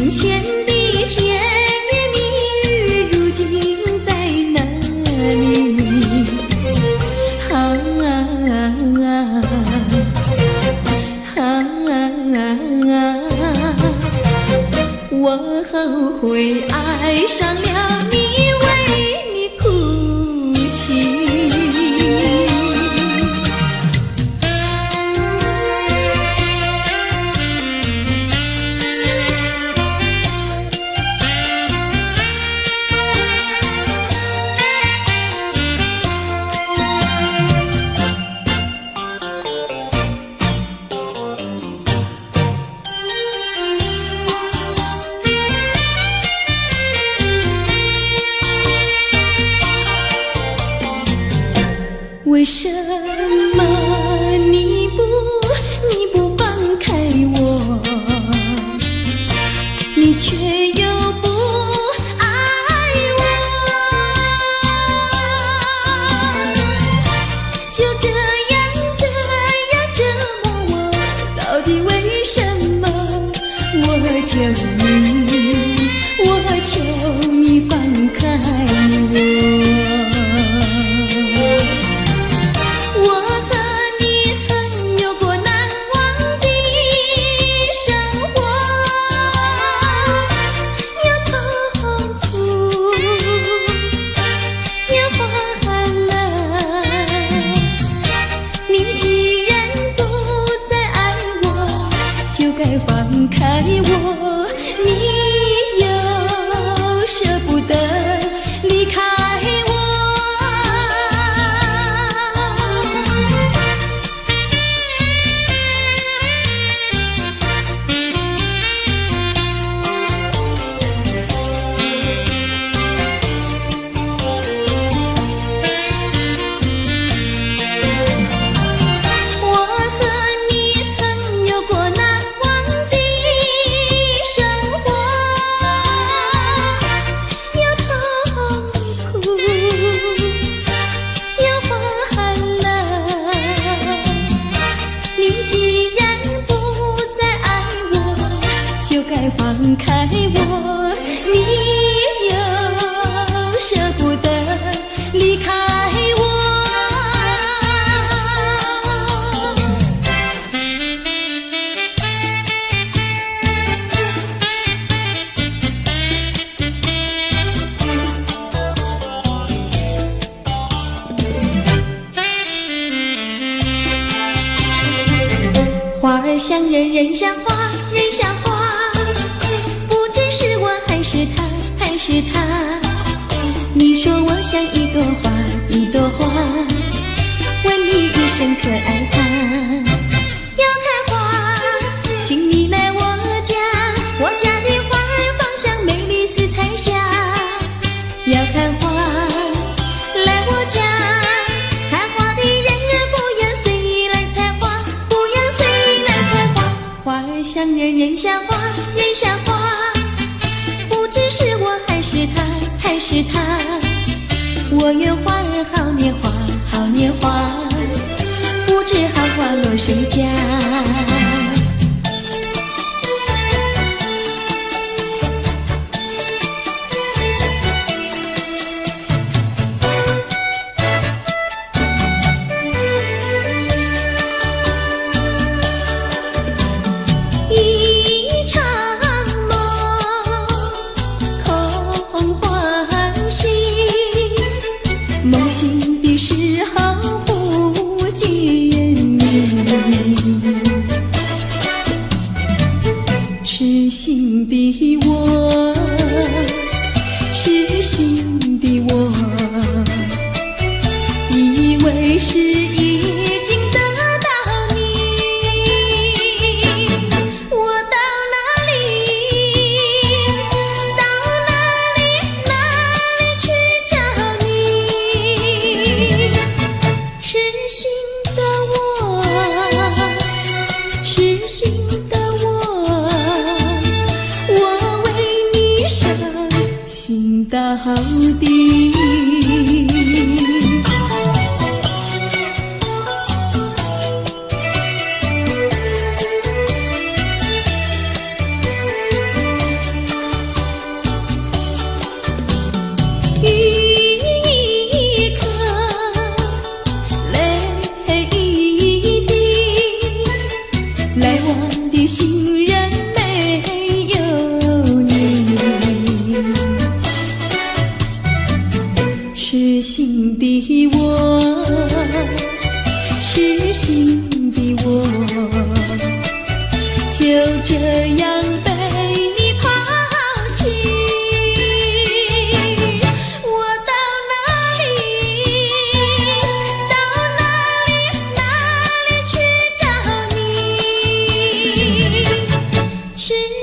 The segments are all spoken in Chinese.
眼前的甜言蜜语，如今在哪里？我后悔爱上了你，为你哭泣。为什么你不放开我，你却又不爱我？就这样折磨我，到底为什么？我求你放开我。放开我，你又舍不得离开我。放开我，你又舍不得离开我。花儿像人，人像花，人像花。还是他，你说我像一朵花，一朵花，问你一声可爱它。要开花，请你来我家，我家的花儿芳香美丽似彩霞。要看花，来我家，看花的人不要随意来采花，不要随意来采花。花儿像人，人像花，人像花。是我还是他，我愿花儿好年华，好年华，不知好花落谁家。梦醒的时候不见你，痴心的我，痴心的我，以为是已经得到你，我到哪里去找你？痴心的我，痴心的我，我为你伤心到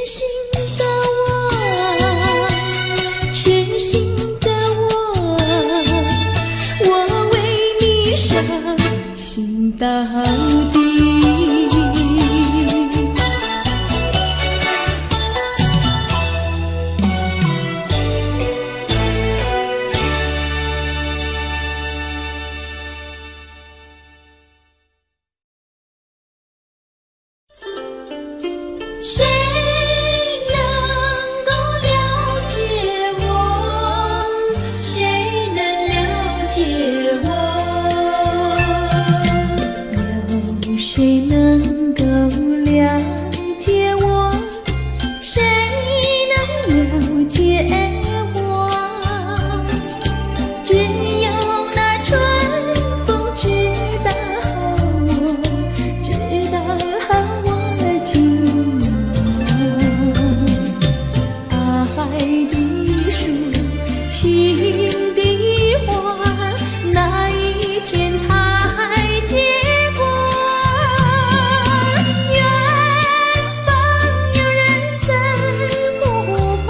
心的我，痴心的我，我为你伤心到底。谁能够了解我？谁能了解我？有谁能够了解我？谁能了解我？只有那春风知道我，知道我情。爱的树，情的花，哪一天才结果？远方有人在呼唤，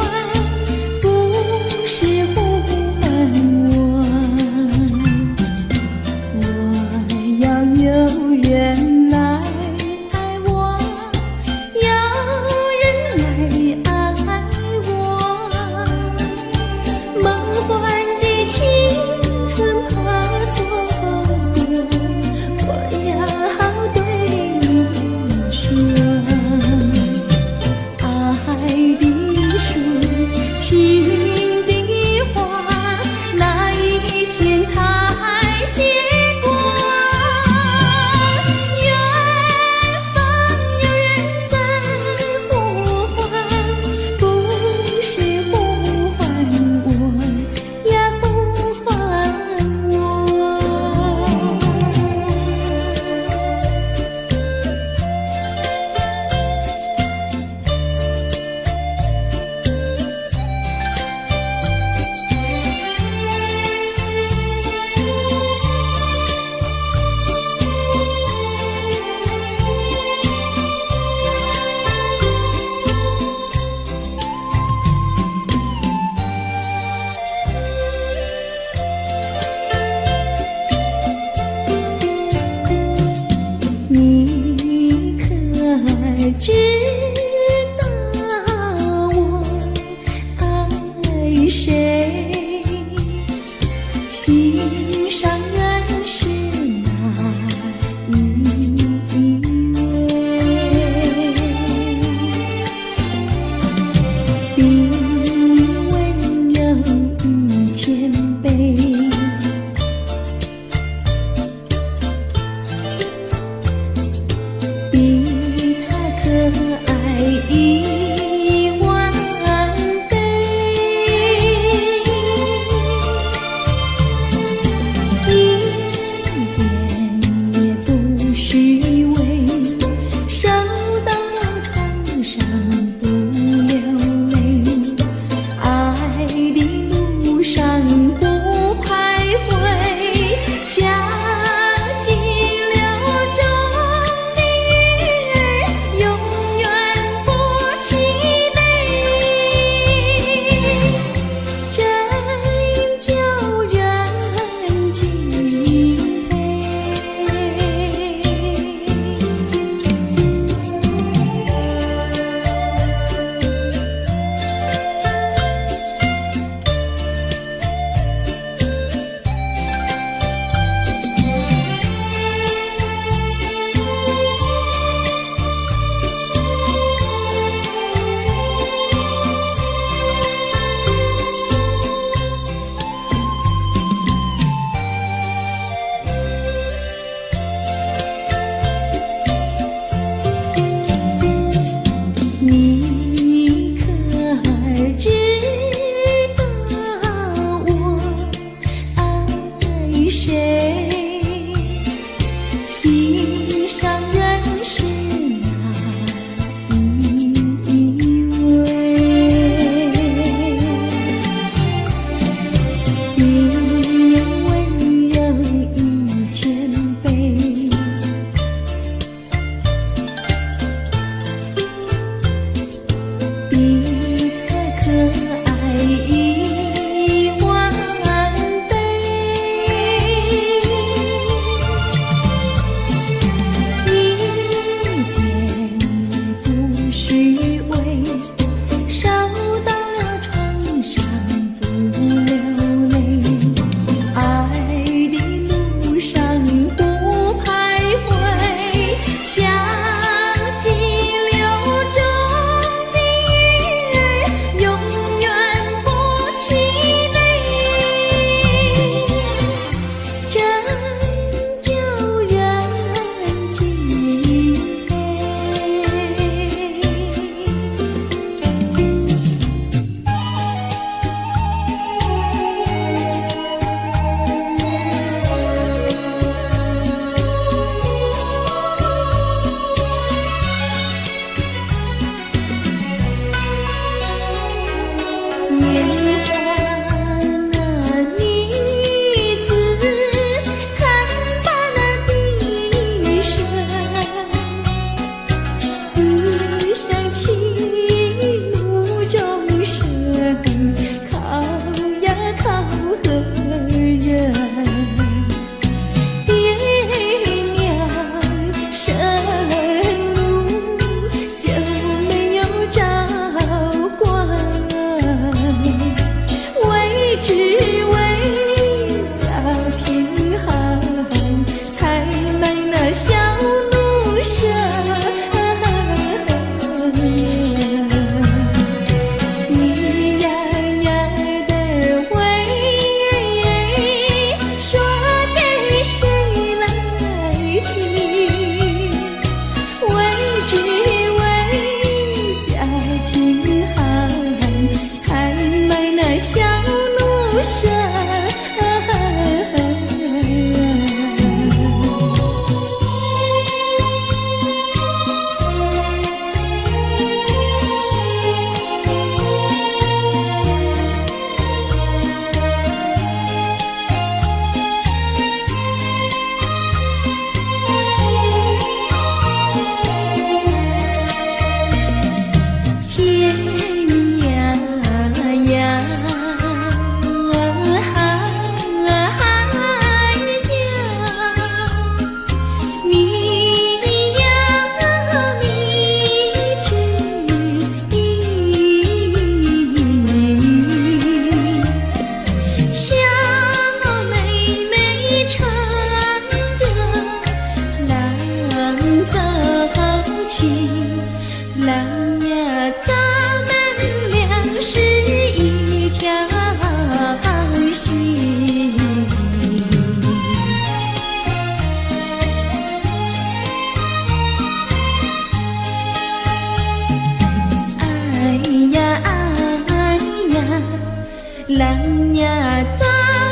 郎呀，咱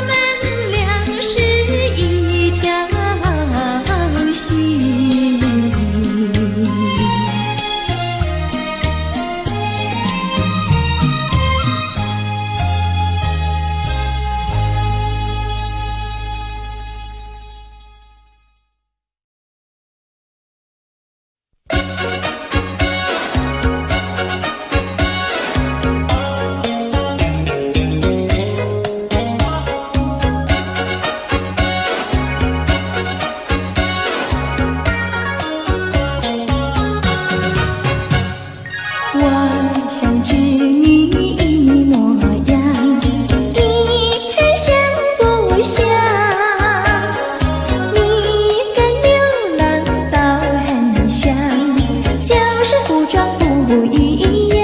们俩是一条心。我想知你模样，你看像不像？你跟流浪倒很像，就是服装不一样。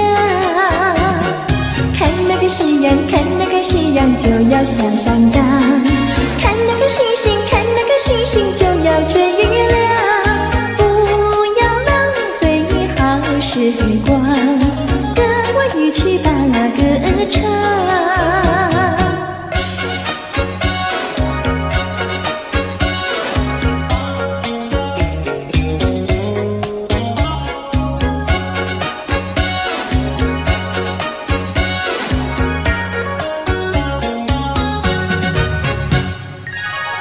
看那个夕阳，看那个夕阳就要下山岗，看那个星星，看那个星星就要追月亮。时光，跟我一起把歌唱。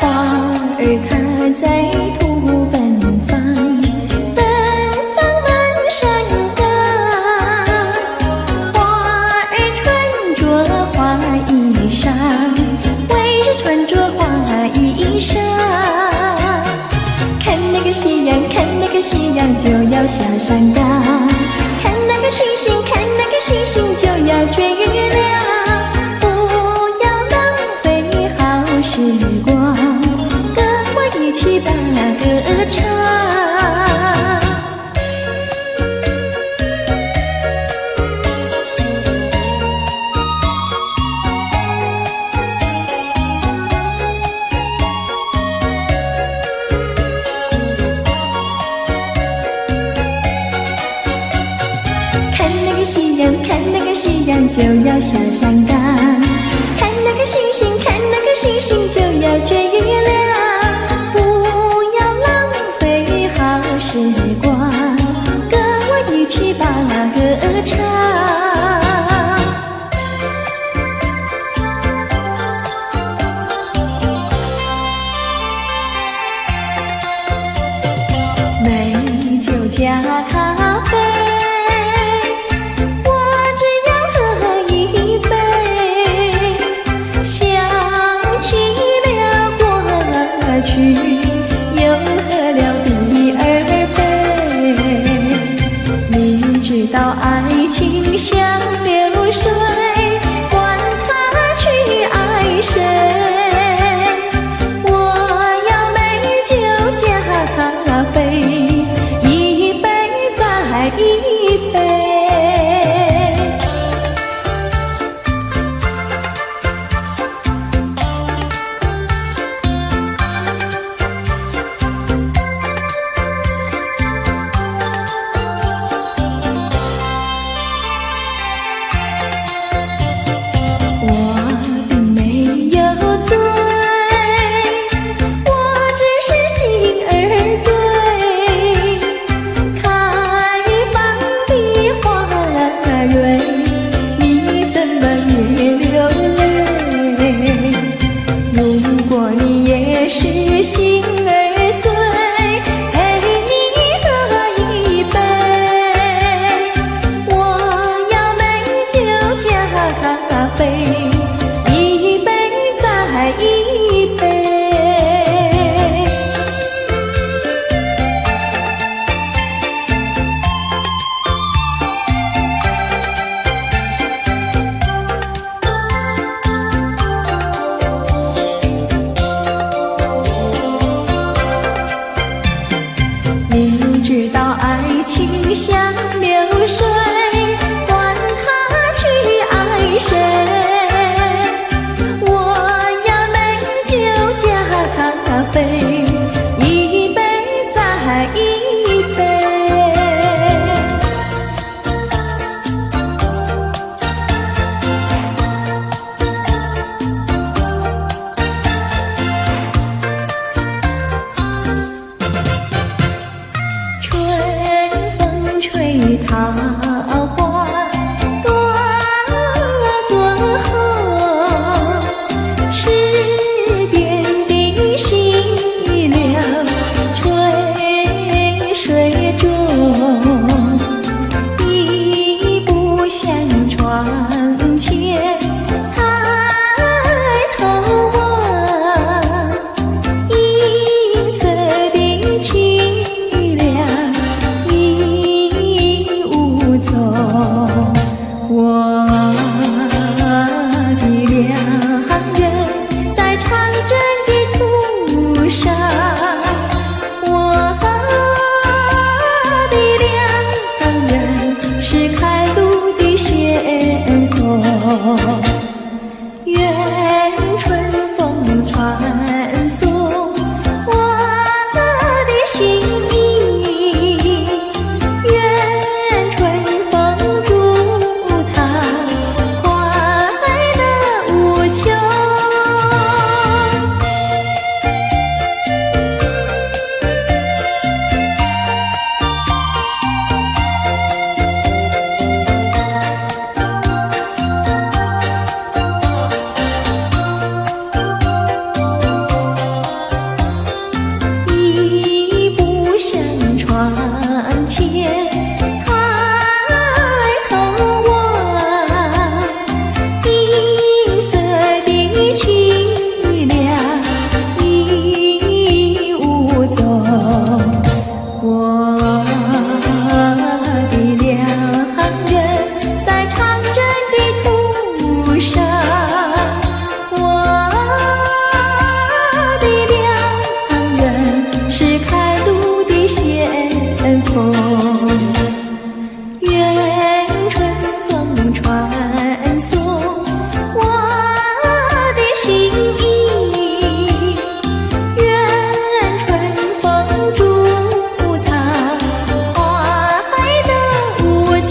花儿它在土奔放。看那个夕阳，看那个夕阳就要下山岗，看那个星星，看那个星星就要追月亮。不要浪费好时光，跟我一起把歌唱。夕阳，看那个夕阳就要下山岗，看那个星星，看那个星星就要追月亮。不要浪费好时光，跟我一起把歌唱。美酒加咖啡，我只要喝一杯。窗前，抬头望，银色的凄凉已无踪。我的良人在长征的途上，我的良人是开路的先锋。愿春风传送我的心意，愿春风祝他快乐无穷。一步向窗前，抬头望，银色的凄凉已无踪。我的良人在长征的途上，我的良人是开路的先锋。愿春风传送我的心意，愿春风祝他快乐无穷。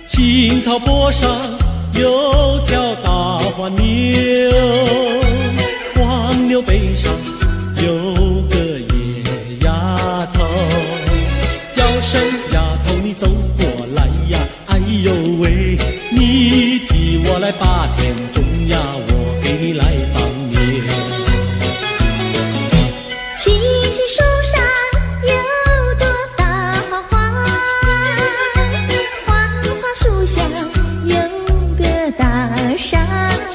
青草坡上有条大黄牛，黄牛背上有个野丫头，叫声丫头你走过来呀，哎呦喂，你替我来把田种呀，我给你来帮牛。青青树上有朵大花花，花花树下有个大傻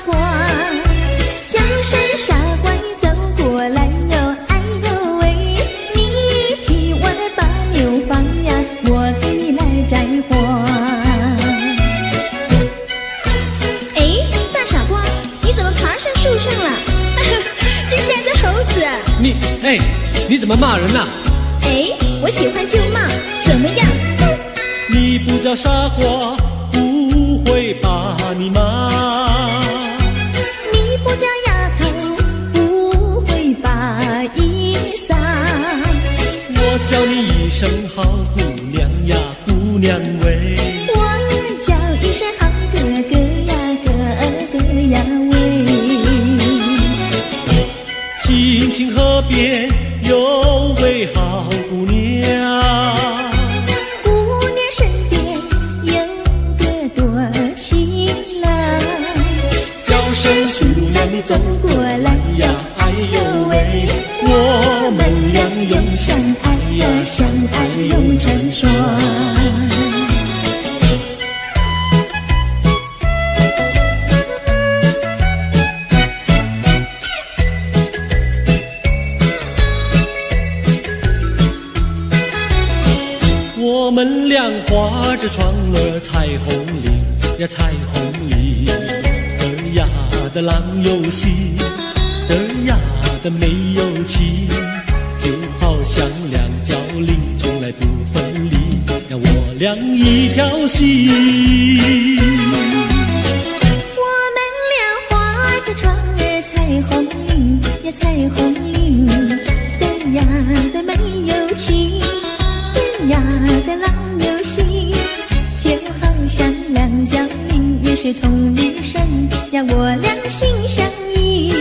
瓜，叫声傻瓜你走过来哟，哎呦喂，你替我来把牛放呀，我给你来摘花。哎，大傻瓜，你怎么爬上树上了？这是只猴子。你怎么骂人呐？哎，我喜欢就骂，怎么样？你不叫傻瓜，不会把你骂。你不叫丫头，不会把衣撒。我叫你一声好姑娘呀，姑娘喂。我叫一声好哥哥呀，哥哥呀喂。青青河边有位好姑娘，姑娘身边有个多情郎，叫声姑娘你走过来呀，哎呦喂，我们俩永相爱呀，相爱永成双。我们俩画着窗儿彩虹铃呀，彩虹铃，儿呀的郎有心，儿呀的没有情，就好像两角铃，从来不分离呀，我俩一条心。我们俩画着窗儿彩虹铃呀，彩虹铃，儿呀的没有情，儿呀的郎有心，就好像两角铃，也是同一声呀，我俩心相印。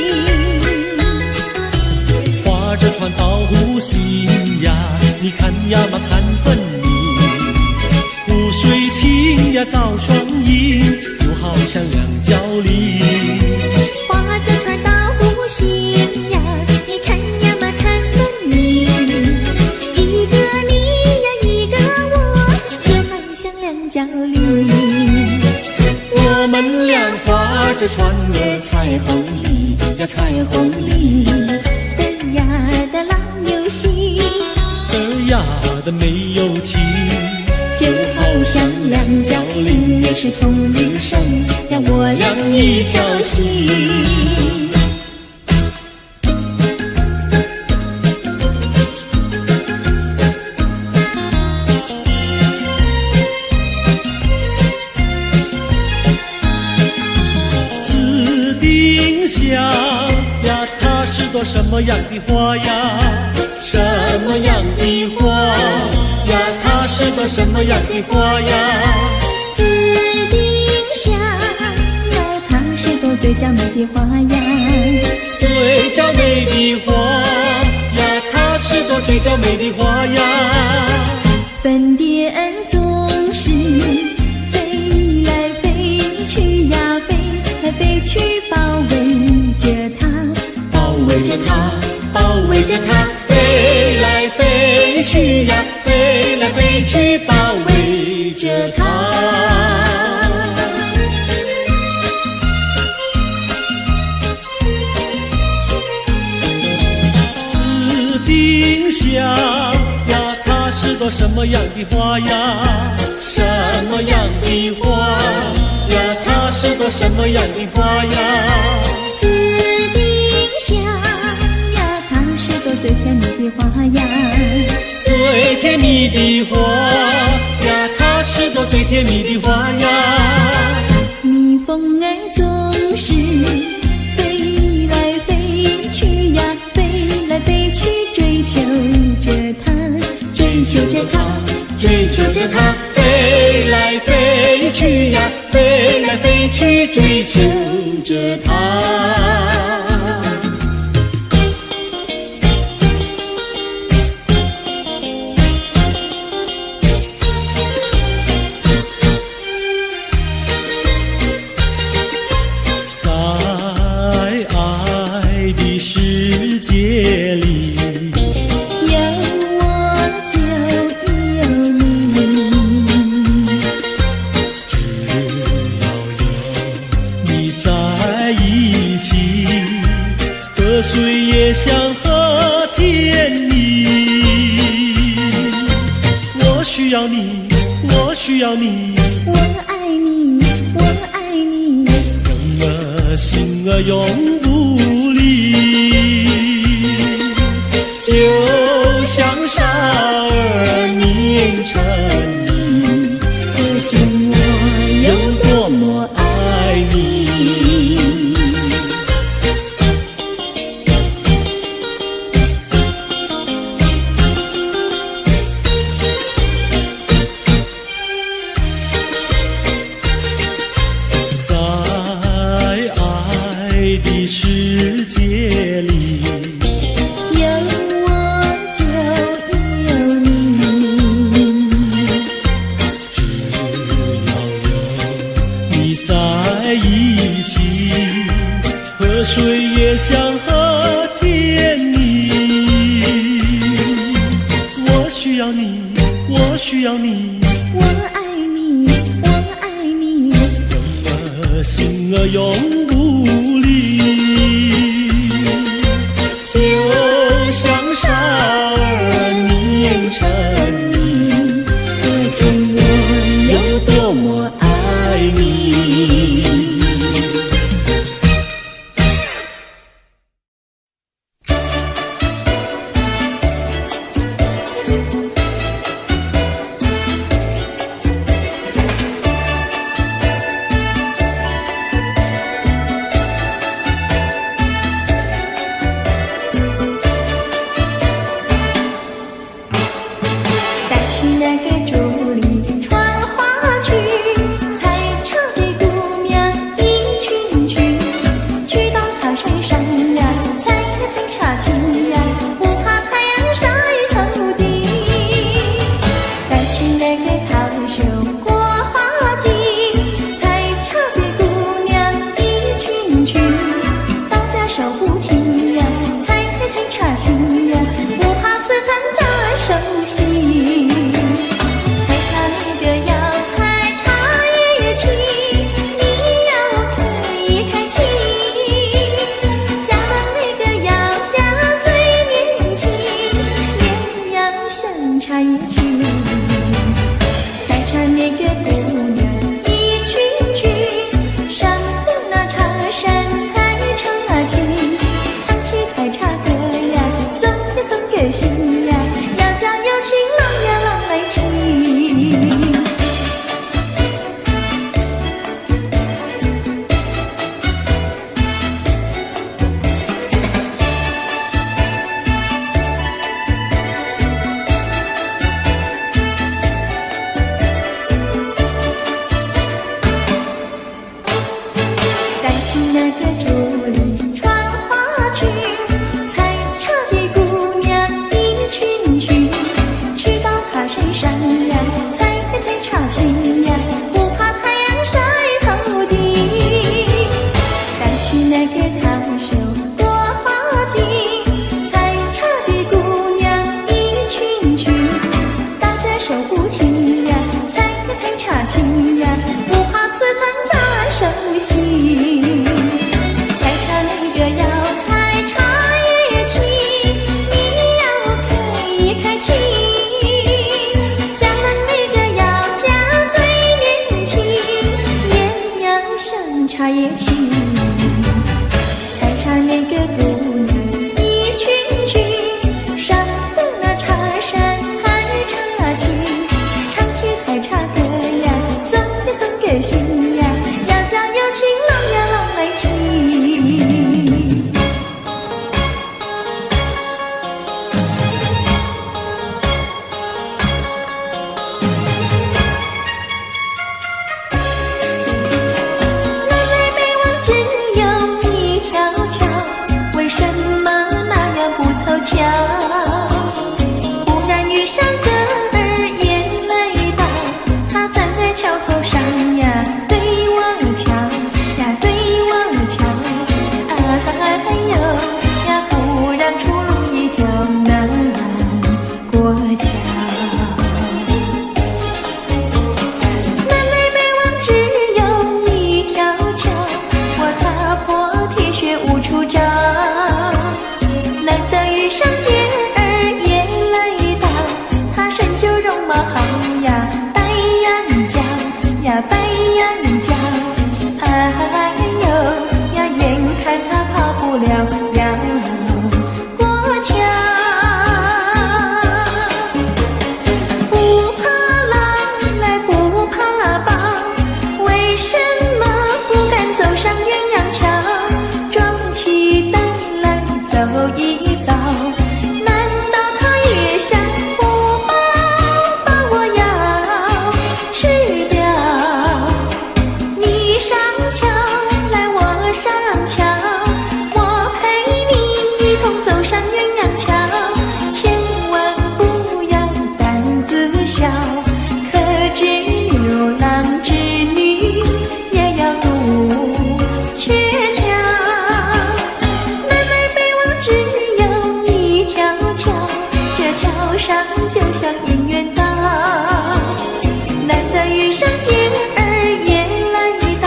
划着船到湖心呀，你看呀嘛看分明，湖水清呀照双影，就好像两角梨。划着船到湖心呀，你看呀嘛看分明，一个你呀一个我，就好像两角梨。我们俩划着船儿彩虹里呀彩虹里，的呀的老游戏，的呀的没有情，就好像两角梨也是同一生，呀我俩一条心。什么样的花呀？什么样的花呀？它是朵什么样的花呀？紫丁香呀，它是朵最娇美的花呀。最娇美的花呀，它是朵最娇美的花呀。粉蝶儿总是飞来飞去呀，飞来飞去包围着它。包围着它，包围着它，飞来飞去呀，飞来飞去，包围着它。紫丁香呀，它是朵什么样的花呀？什么样的花呀？它是朵什么样的花呀？紫丁香呀，它是朵最甜蜜的花呀。最甜蜜的花呀，它是朵最甜蜜的花呀。蜜蜂儿总是飞来飞去呀，飞来飞去追求着它，追求着它，追求着它，飞来飞去呀，飞来飞去，追求着它。需要你，我需要你，我爱你，我爱你，人儿心儿永不离，就像傻儿黏成泥，可见我有多么爱你。水也像河甜蜜，我需要你，我需要你，我爱你，我爱你，人儿心儿永不离，就像傻儿黏成泥，可见我有多么爱你。那个竹林穿花裙，采茶的姑娘一群群，去到茶山上呀，采茶青呀，不怕太阳晒头顶。带起那个烫袖多花巾，采茶的姑娘一群群，打着手不停呀，采茶青呀，不怕刺疼扎手心。采茶那个要采茶叶青，你要开心。嫁人那个要嫁最年轻，也要像茶叶青。采茶那个姑娘一群群，上的那茶山采茶青，唱起采茶歌呀，送给心呀，要叫有情郎呀郎来听。南来北往只有一条桥，为什么那样不凑巧？忽然遇上个儿眼泪倒，他站在桥头上呀，对我瞧呀，对我瞧，哎呦呀，不让出路一条难过桥。南来北往只有一条桥，我踏破铁鞋无处找。难得遇上姐儿眼泪倒，她身就容貌好呀，白羊角呀，白羊角，哎呦呀，眼看她跑不了过桥。不怕狼来不怕豹，为什么不敢走上鸳鸯桥？壮起胆来走一遭，难道他也想不把我要吃掉？你上桥来我上桥，我陪你一同走上鸳鸯桥，千万不要胆子小，可知牛郎织女也要渡鹊桥。南来北往只有一条桥，这桥上就像姻缘岛。难得遇上姐儿也来到，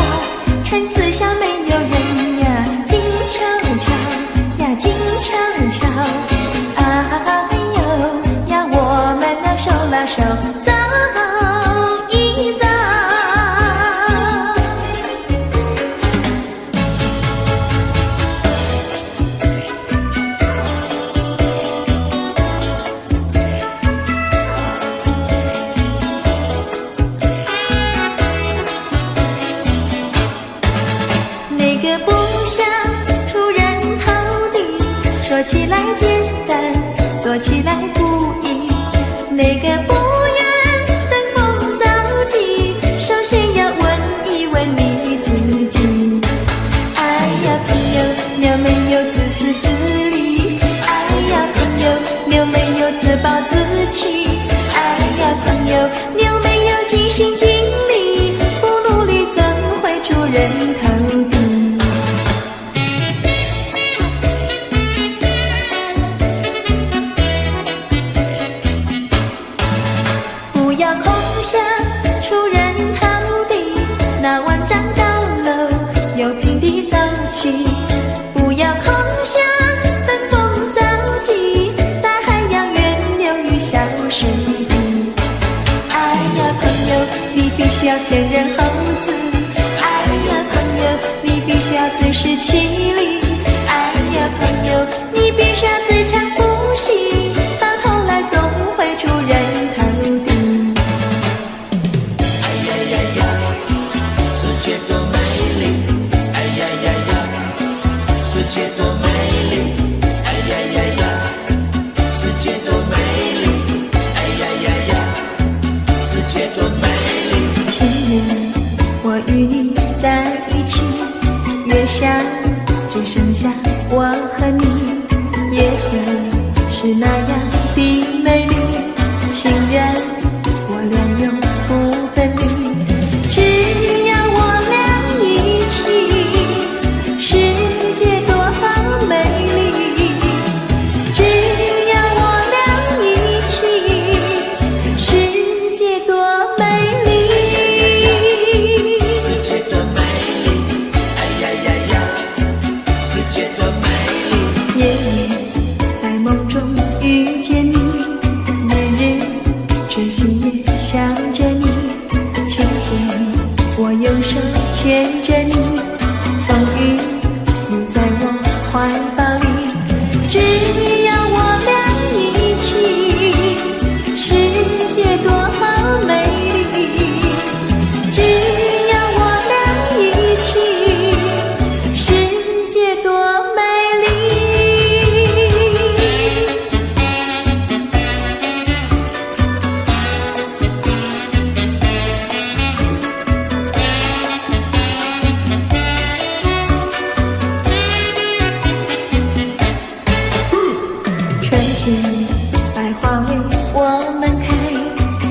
趁四下没有人呀，静悄悄呀，静悄悄，哎呦呀，我们要手拉手走一遭。那个不想出人头地，说起来简单，做起来不易。那个不愿登峰造极，首先要问一问你自己。哎呀朋友，你有没有自私自利？哎呀朋友，你有没有自暴自弃？哎呀朋友，你有没有尽心尽力？不努力怎会出人头地？不要空想出人头地，那万丈高楼有平地走起。不要空想登峰造极，大海洋源流于小水滴。哎呀朋友，你必须要先人后子。哎呀朋友，你必须要自食其力。哎呀朋友，你必须要自强不息，到头来总会出人头地。哎呀呀呀，世界多美丽！哎呀呀呀，世界多美丽！哎呀呀呀，世界多美丽！哎呀呀呀，世界多美丽！情人，我与你在一起，越是下只剩下我和你，夜色是那样的美丽，情人我俩永不分离，只要我俩一起，世界多美丽，只要我俩一起，世界多美丽，世界多美丽，哎呀呀呀，世界多美丽。夜夜在梦中遇见你，每日痴心也想着你，晴天我用手牵着你，风雨你在我怀抱里，只要我俩一起，世界多美丽，只要我俩一起，世界多美丽。春天百花为我们开，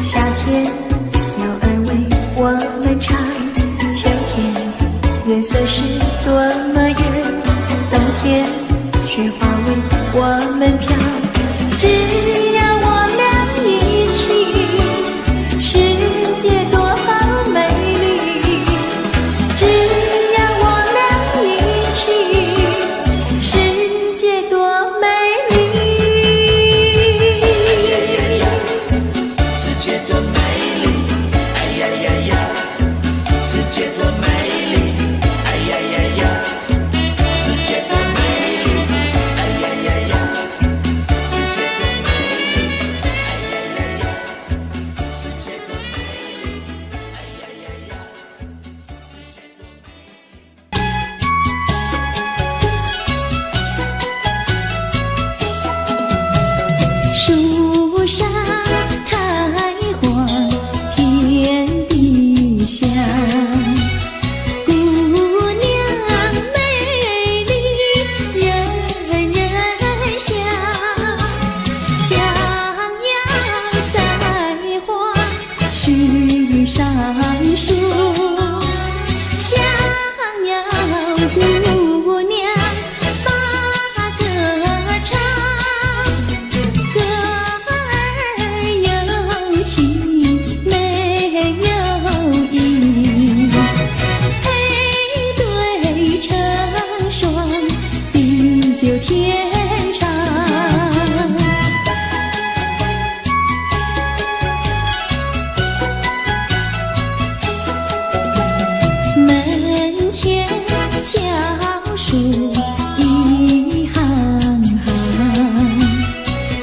夏天鸟儿为我们唱，秋天月色是多么圆，冬天雪花为我们飘，只要我俩一起，世界多美丽，只要我俩一起，世界多美丽。世界多美丽，哎呀呀呀，世界多美丽，哎呀呀呀，世界多美丽，哎呀呀呀，世界多美丽，哎呀呀呀，世界多美丽，哎呀呀呀，世界多美丽。树上开花遍地香，姑娘美丽人人想，想要在花絮上树，想要姑娘把歌唱，歌儿有情没有意，配对成双，地久天长。门前小树一行行，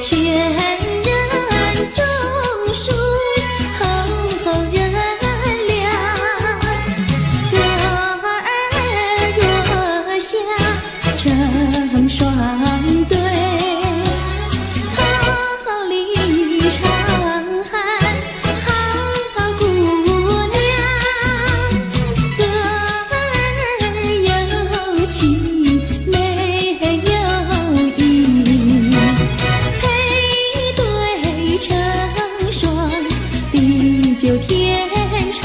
前人种树，后人量。歌儿若下成双对，口里常喊好姑娘。歌儿有情没有意，配对成双，地久天长。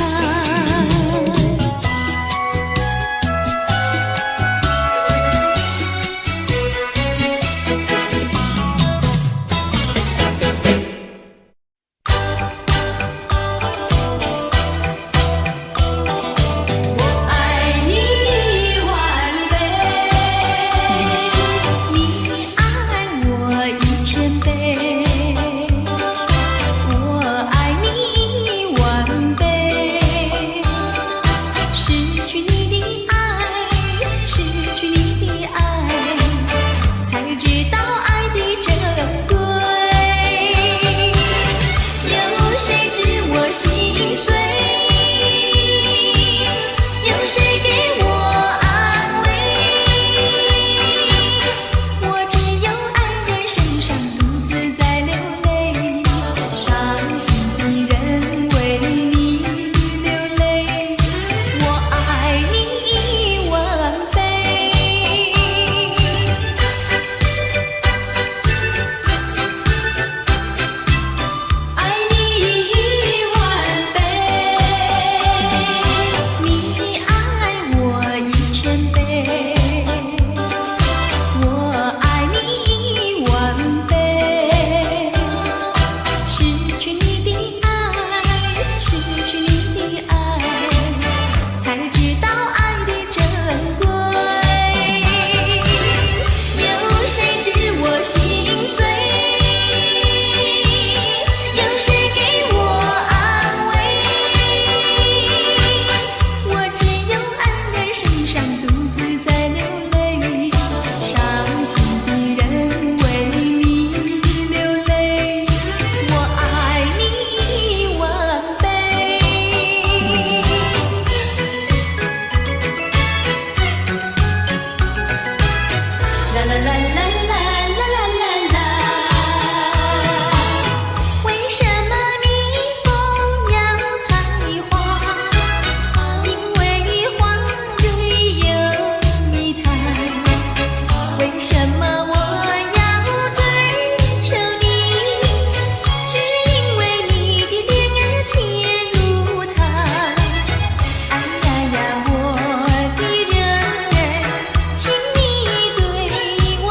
啦啦啦啦啦啦啦啦。为什么蜜蜂要采花？因为花蕊有蜜糖。为什么我要追求你？只因为你的脸儿甜如糖。哎呀呀，我的人儿，请你对我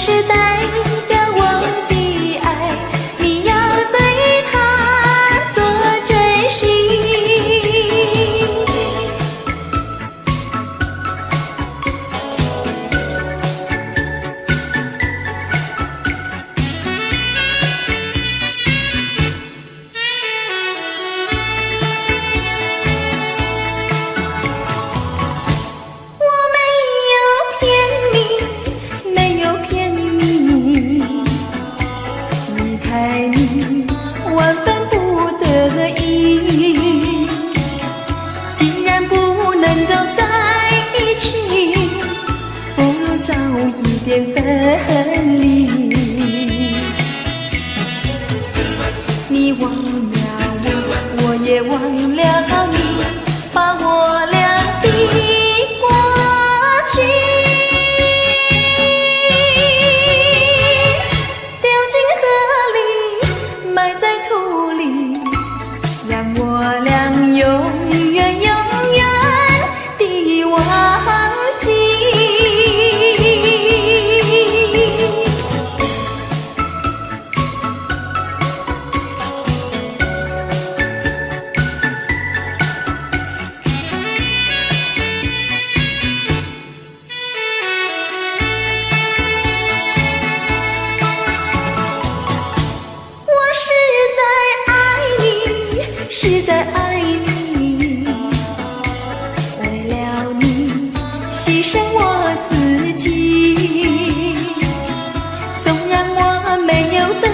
是代表我的爱，你要对它多珍惜。万分不得已，既然不能够在一起，不如早一点分离。你忘了我，我也忘了你，把我俩的过去埋在土里，让我俩永远永远地忘记。是在爱你，为了你牺牲我自己。纵然我没有得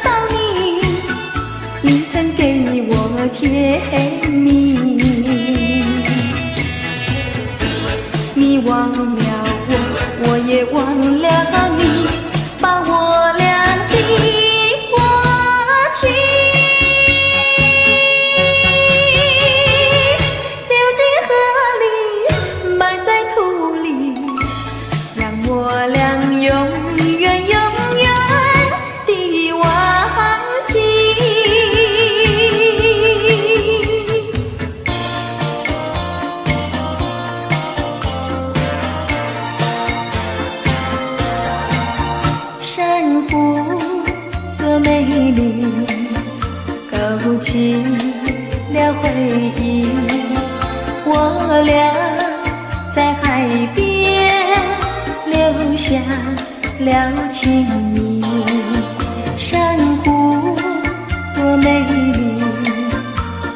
到你，你曾给我甜蜜。你忘了我，我也忘了你，把我俩的过去我俩永远永远地忘记。山湖多美丽，勾起了回忆。我俩在海边留下了情谊，山湖多美丽，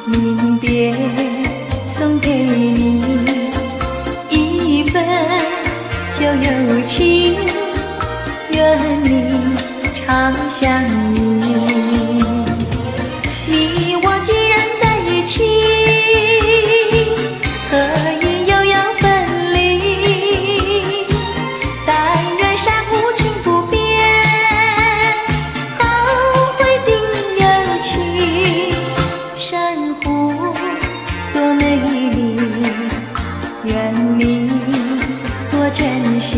临别送给你一份旧友情，愿你常相依。你我既然在一起，何以又要分离？但愿山无情不变，后会定有期。山湖多美丽，愿你多珍惜。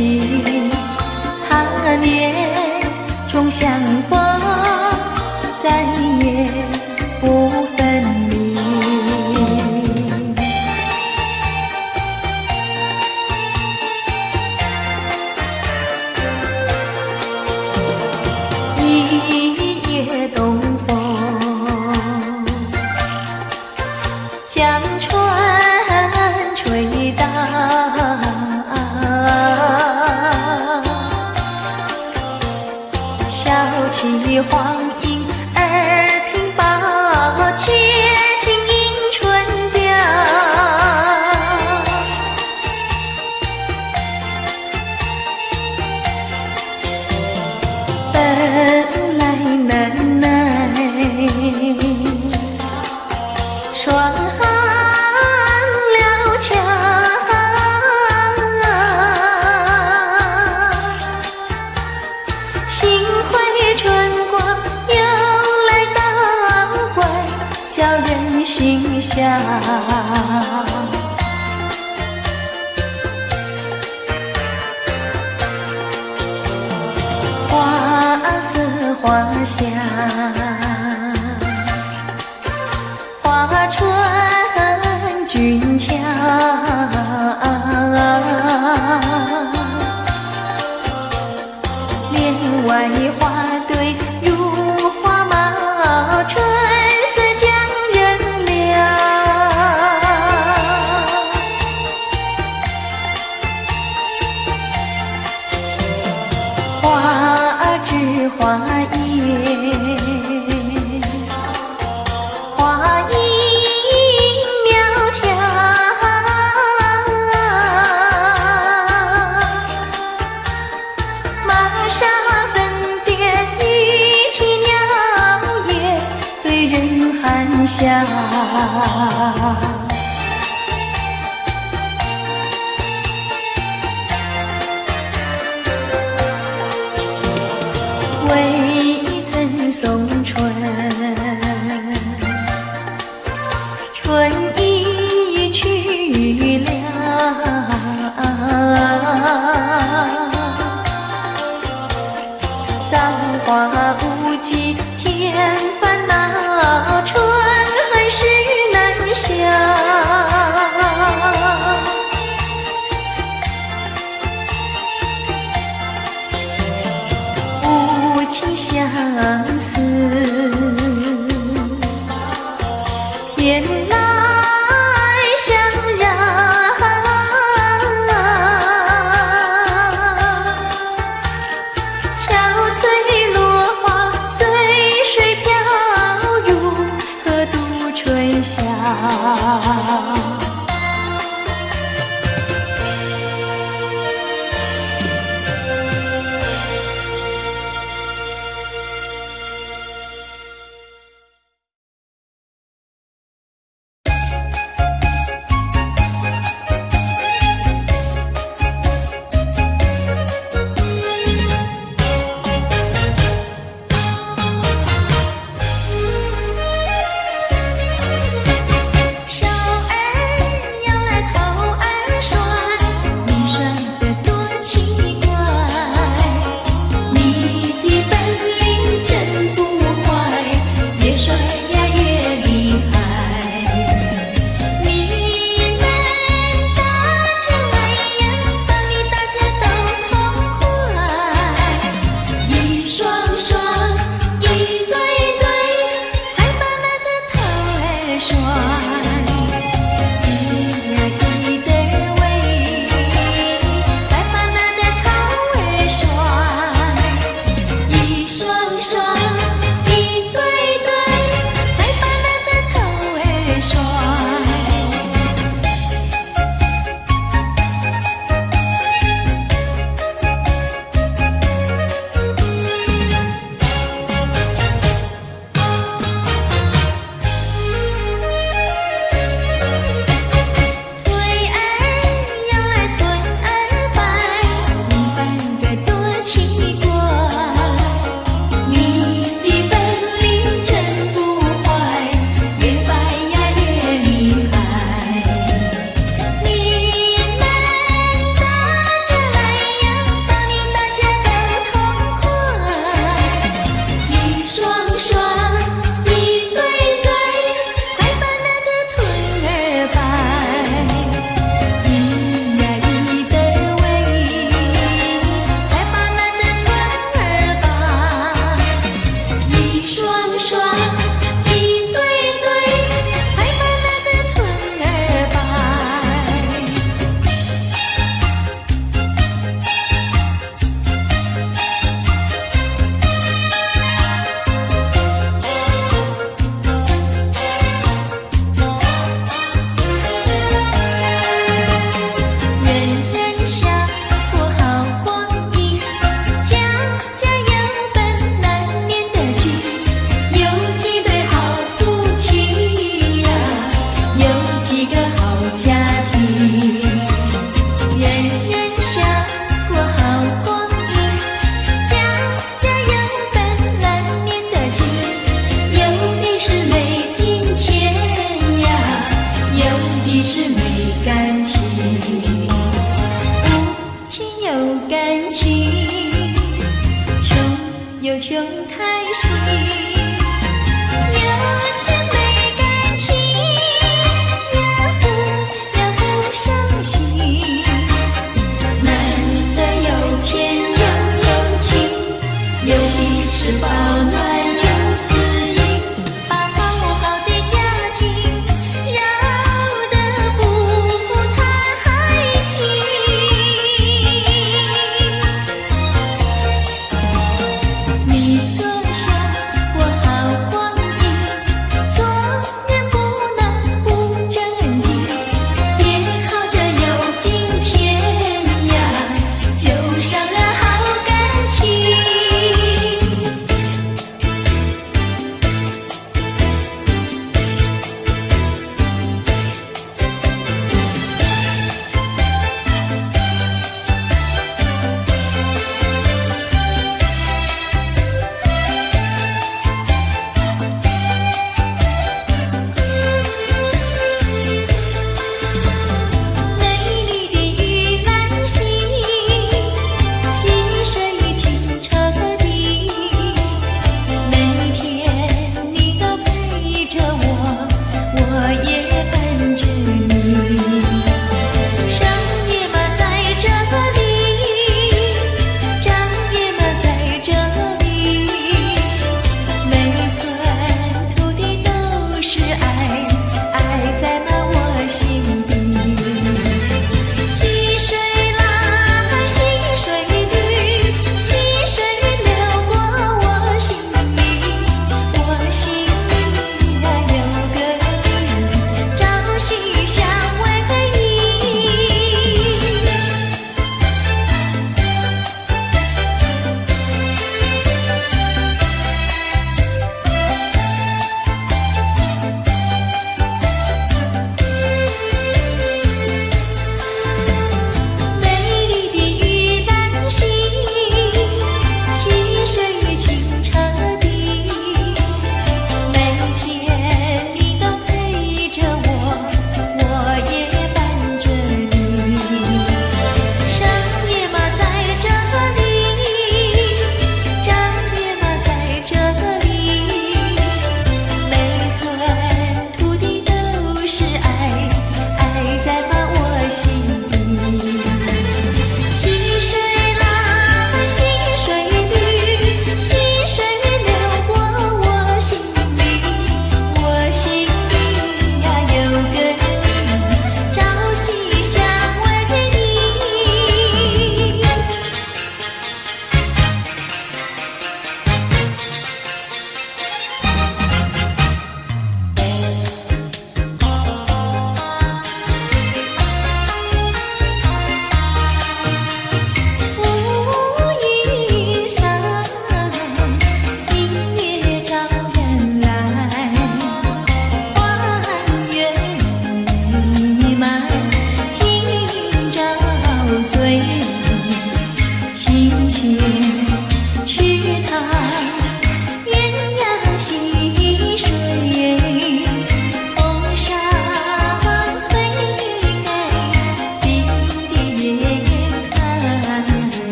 他年重相逢，再也不分离。一夜东风，将船吹荡，笑起黄莺儿鬓抱，且听迎春调。本来难耐，霜寒了墙，幸亏春光又来捣怪，叫人心香。花色花香，花船俊俏，外花堆如花茂，春色将人撩。花枝花叶，花影苗条，玛莎粉蝶雨啼鸟也对人含笑。未曾送春，春已去了。葬花无忌添烦恼，春恨事难消。无情相思，偏来相扰。憔悴落花随水飘，如何度春宵？穷开心，有钱没感情，也不伤心。难得有钱又有情，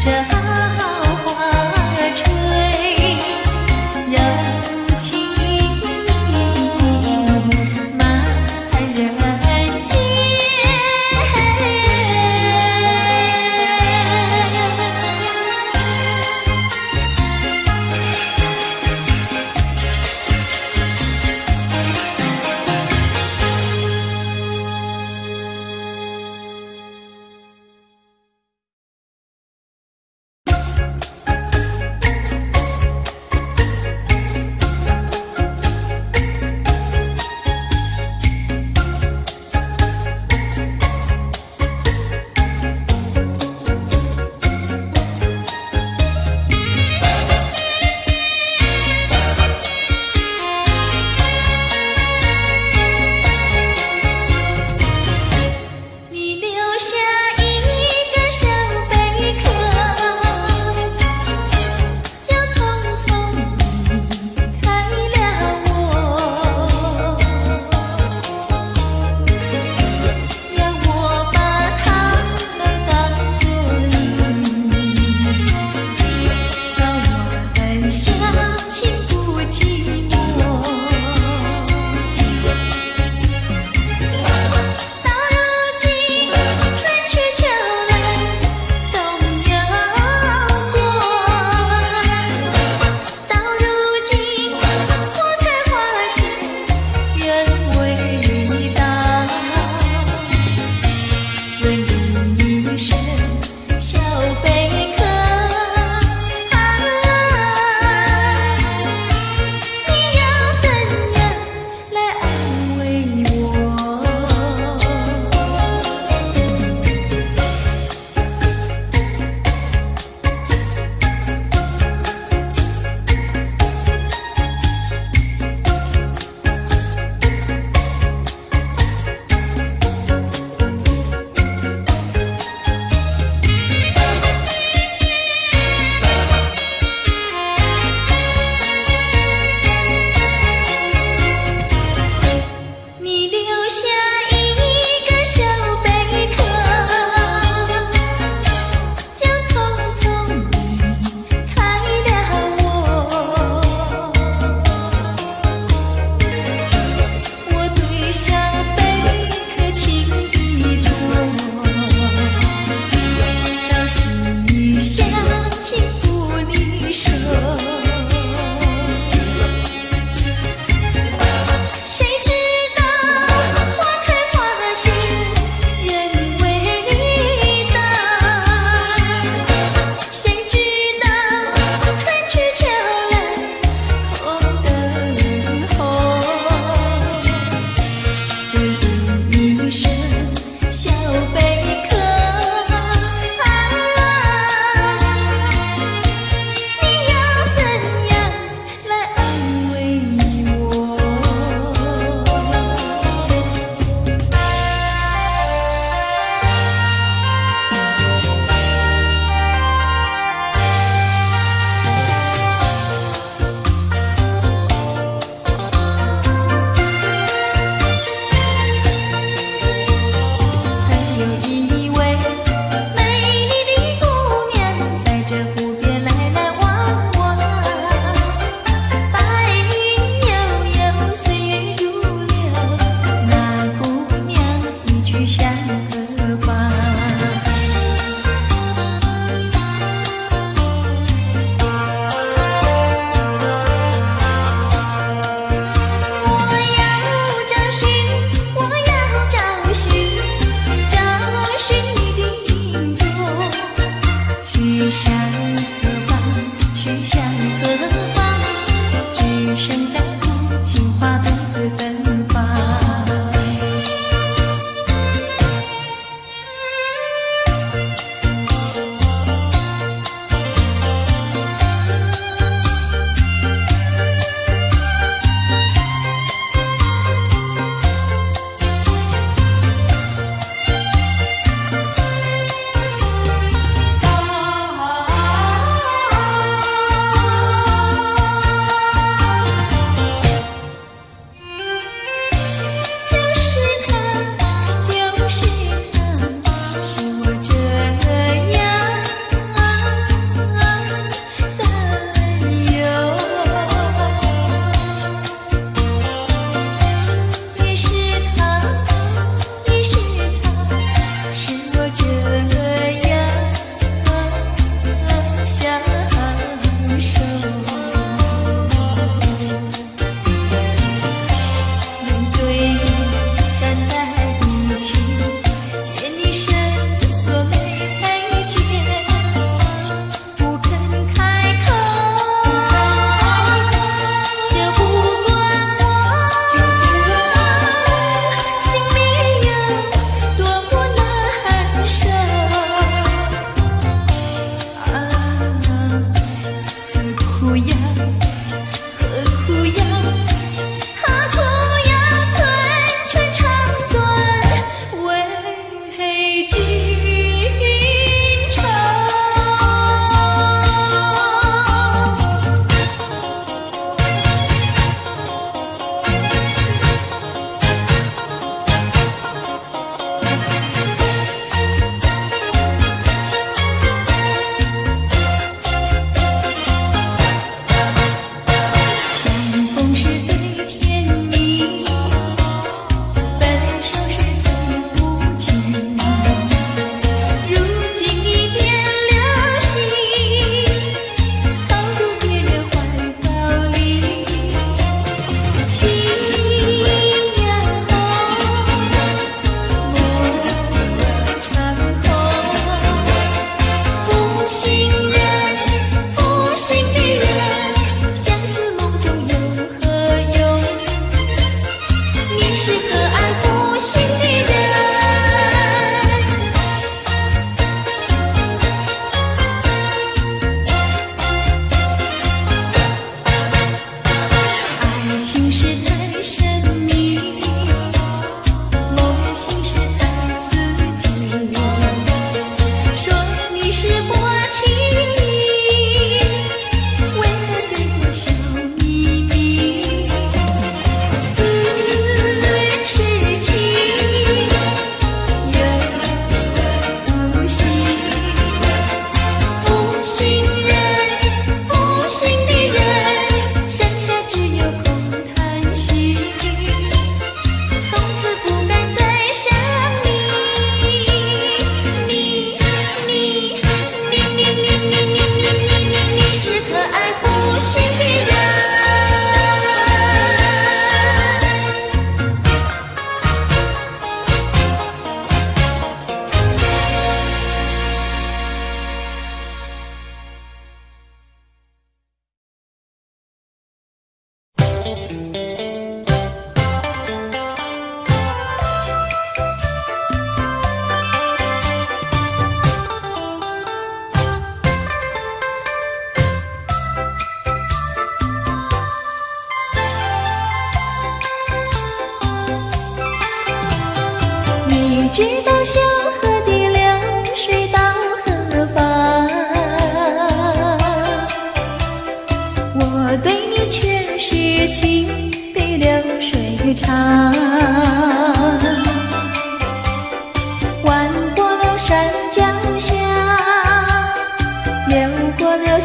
着好花吹，柔情满人间。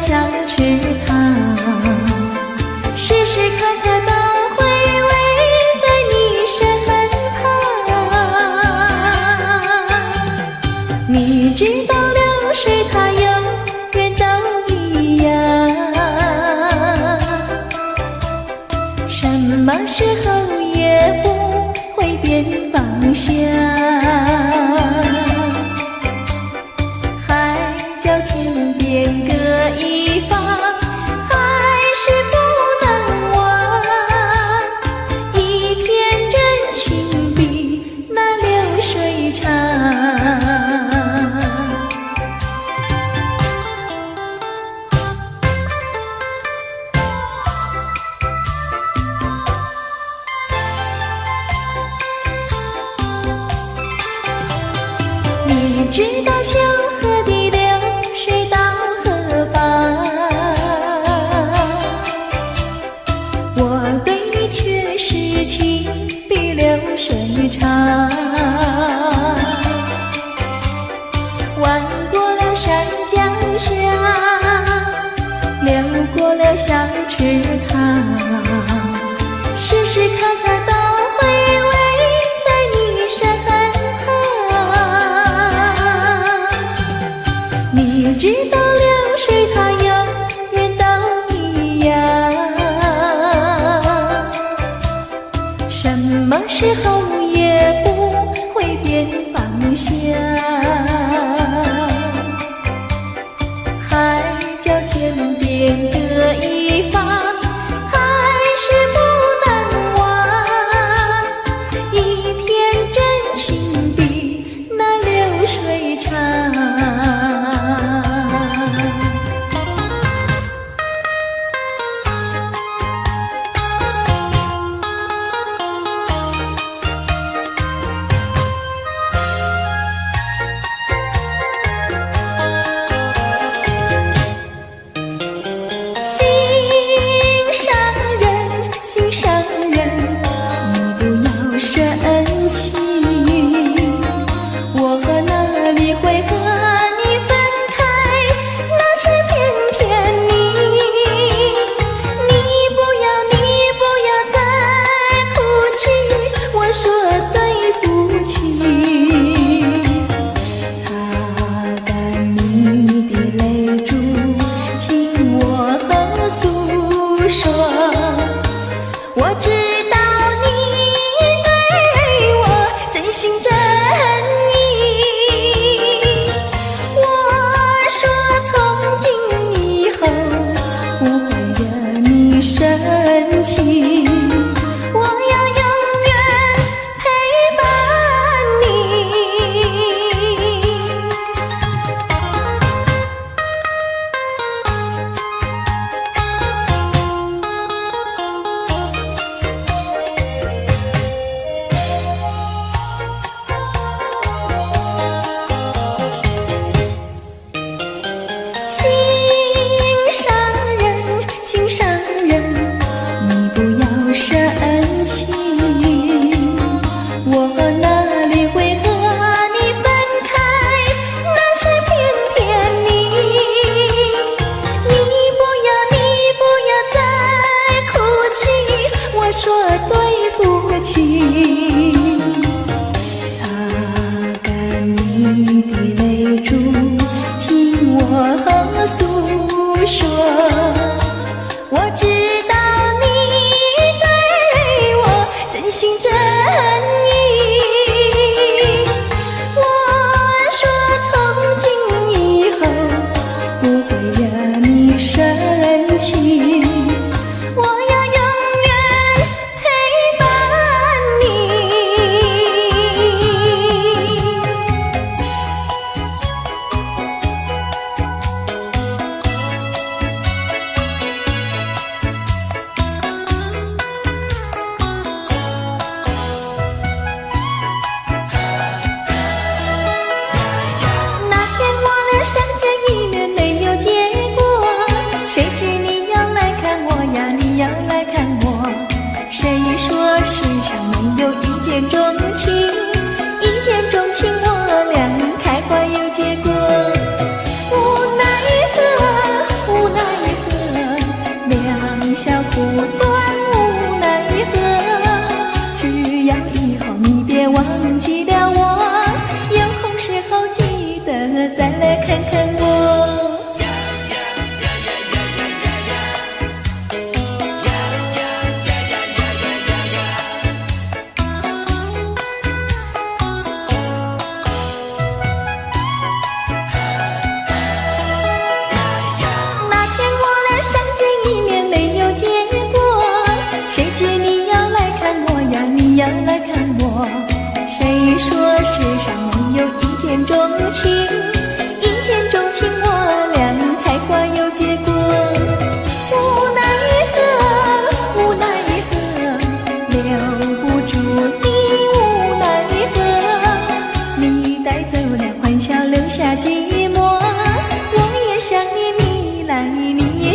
小池塘，时时刻刻都回味在你身旁。你知道流水它永远都一样，什么时候也不会变方向。天各一方，还是不能忘。一片真情比那流水长。你知道小河的流水到何方？我对你却是情比流水长。弯过了山脚下，流过了小池塘，时时刻刻都回味在你身旁。你知道流水它永远都一样，什么时候也不会变方向。海角天边各一方，还是不能忘。一片真情比那流水长。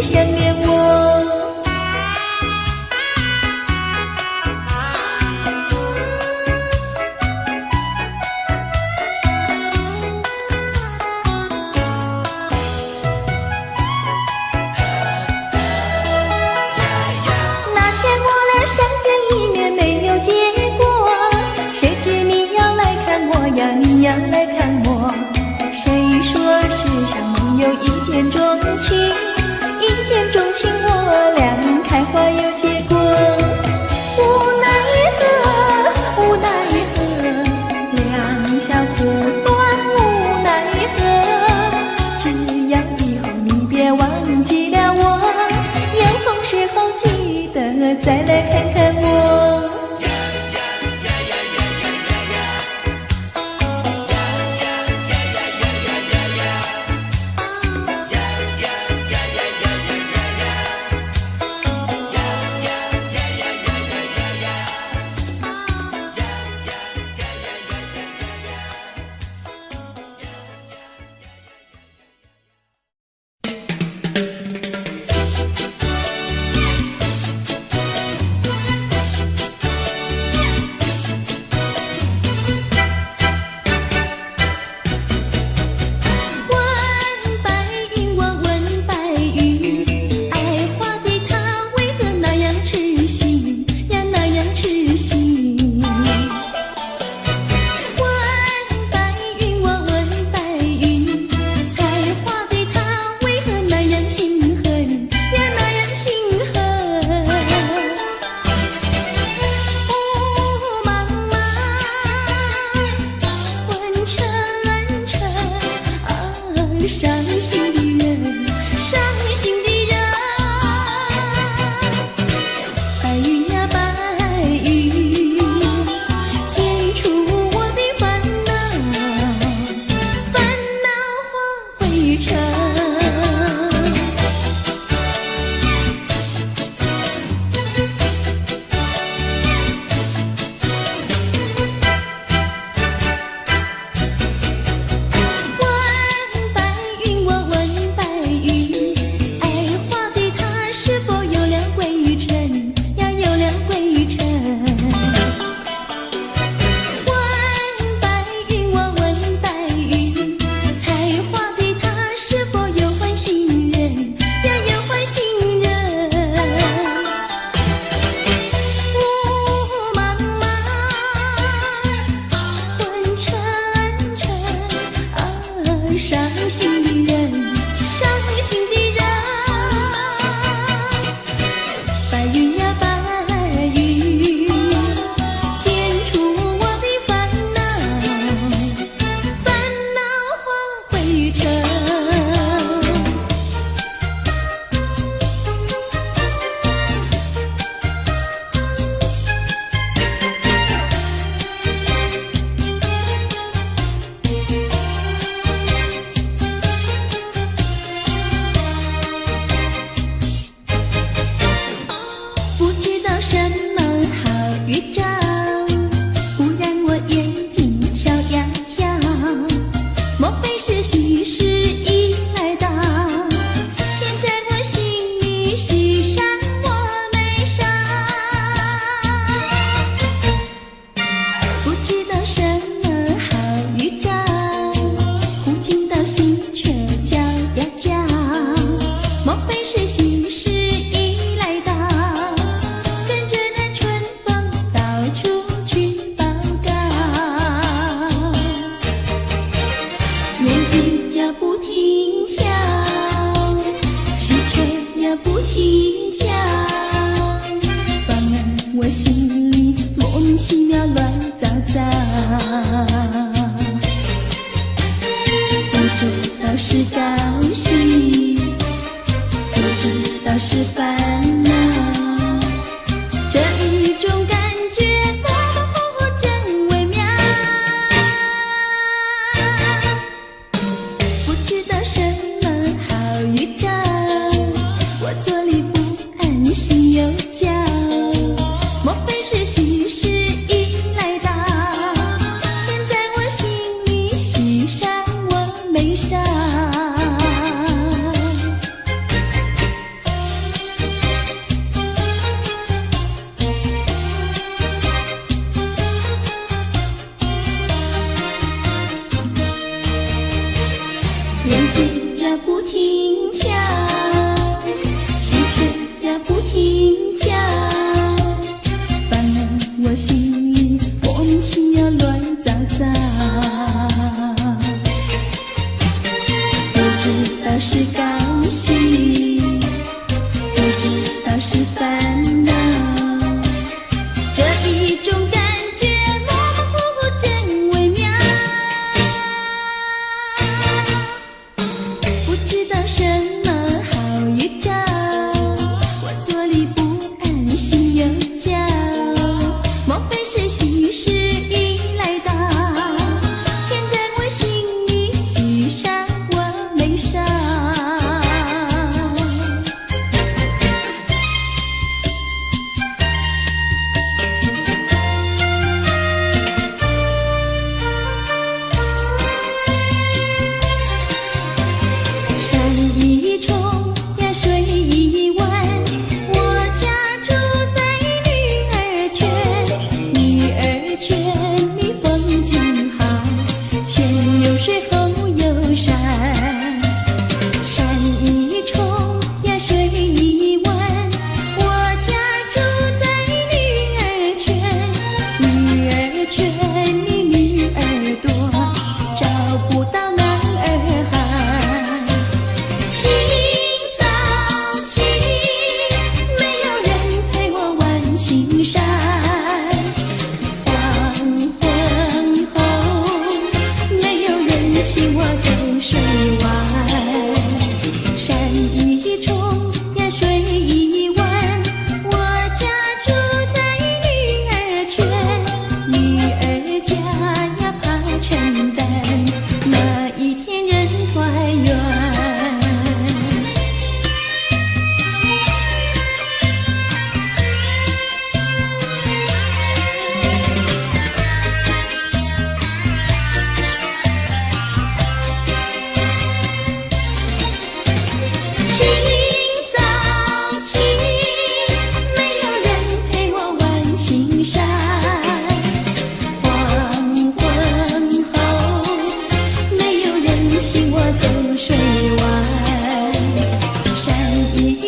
别想念我。那天我俩相见一面没有结果，谁知你要来看我呀，你要来看我。谁说世上没有一见钟情，一见钟情我俩开花有结果。无奈何，无奈何，两小苦短无奈何。只要以后你别忘记了我，有空时候记得再来看看我。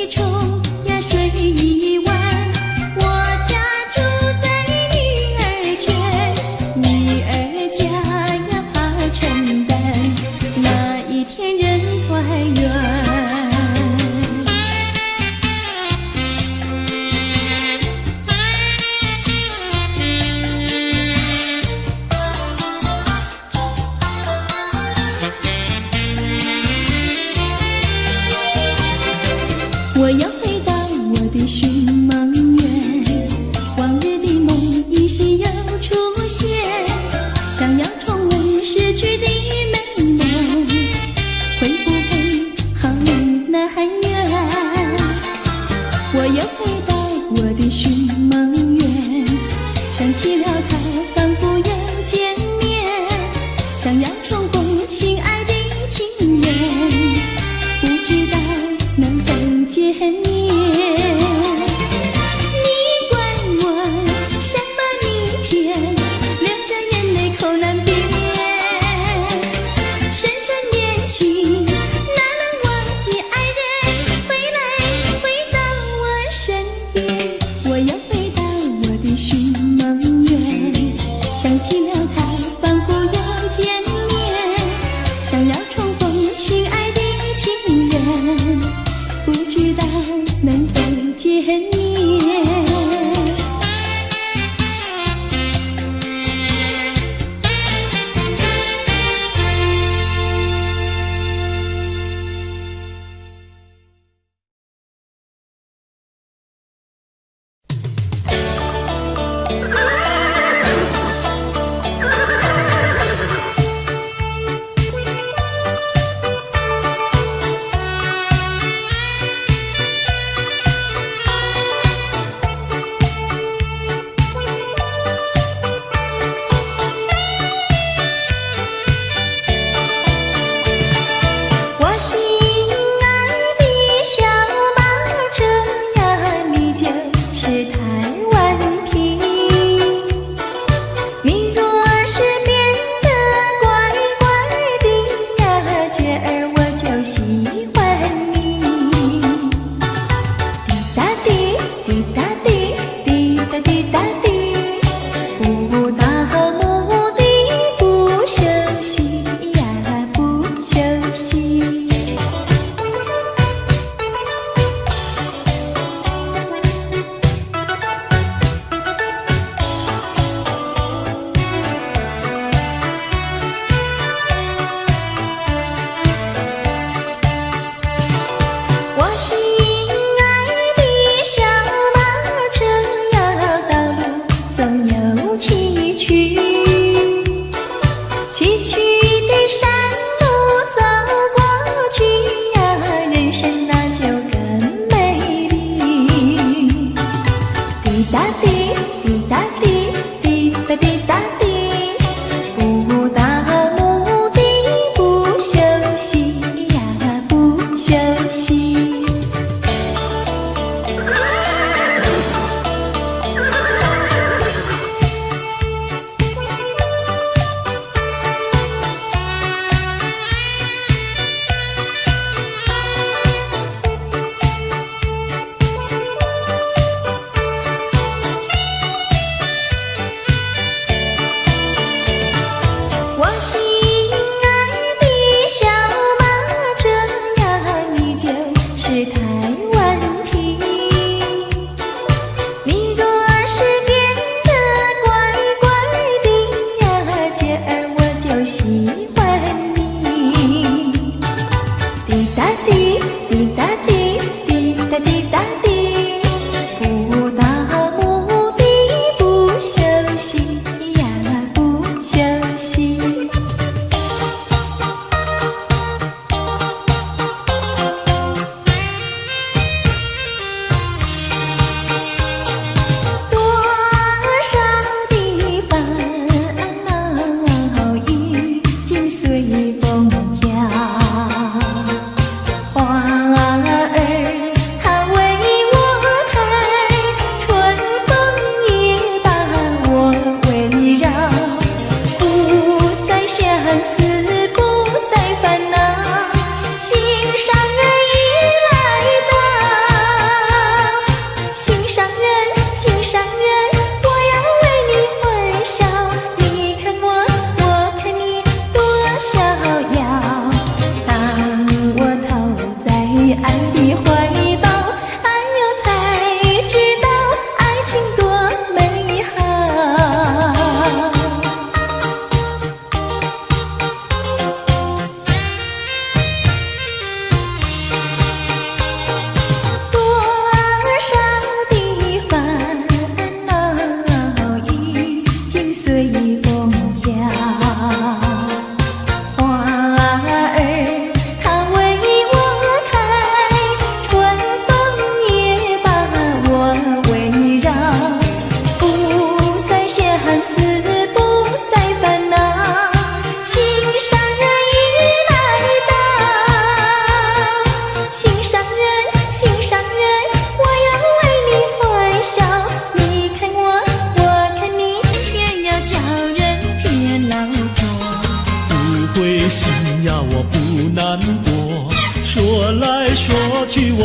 起冲呀睡一晚。我家住在女儿圈，女儿家呀怕承担那一天人团圆。我要回到我的寻梦园，往日的梦依稀又出现，想要重温逝去的美梦，会不会好难圆？我又回到我的寻梦园，想起了他，仿佛又见面，想要重逢亲爱的情人，不知道能否见面。你管我想把你骗，流着眼泪口难辩。深深年情哪能忘记爱人，回到我身边。我要回到我的寻梦园，想起了他，仿佛又见面，想要重逢亲爱的情人，不知道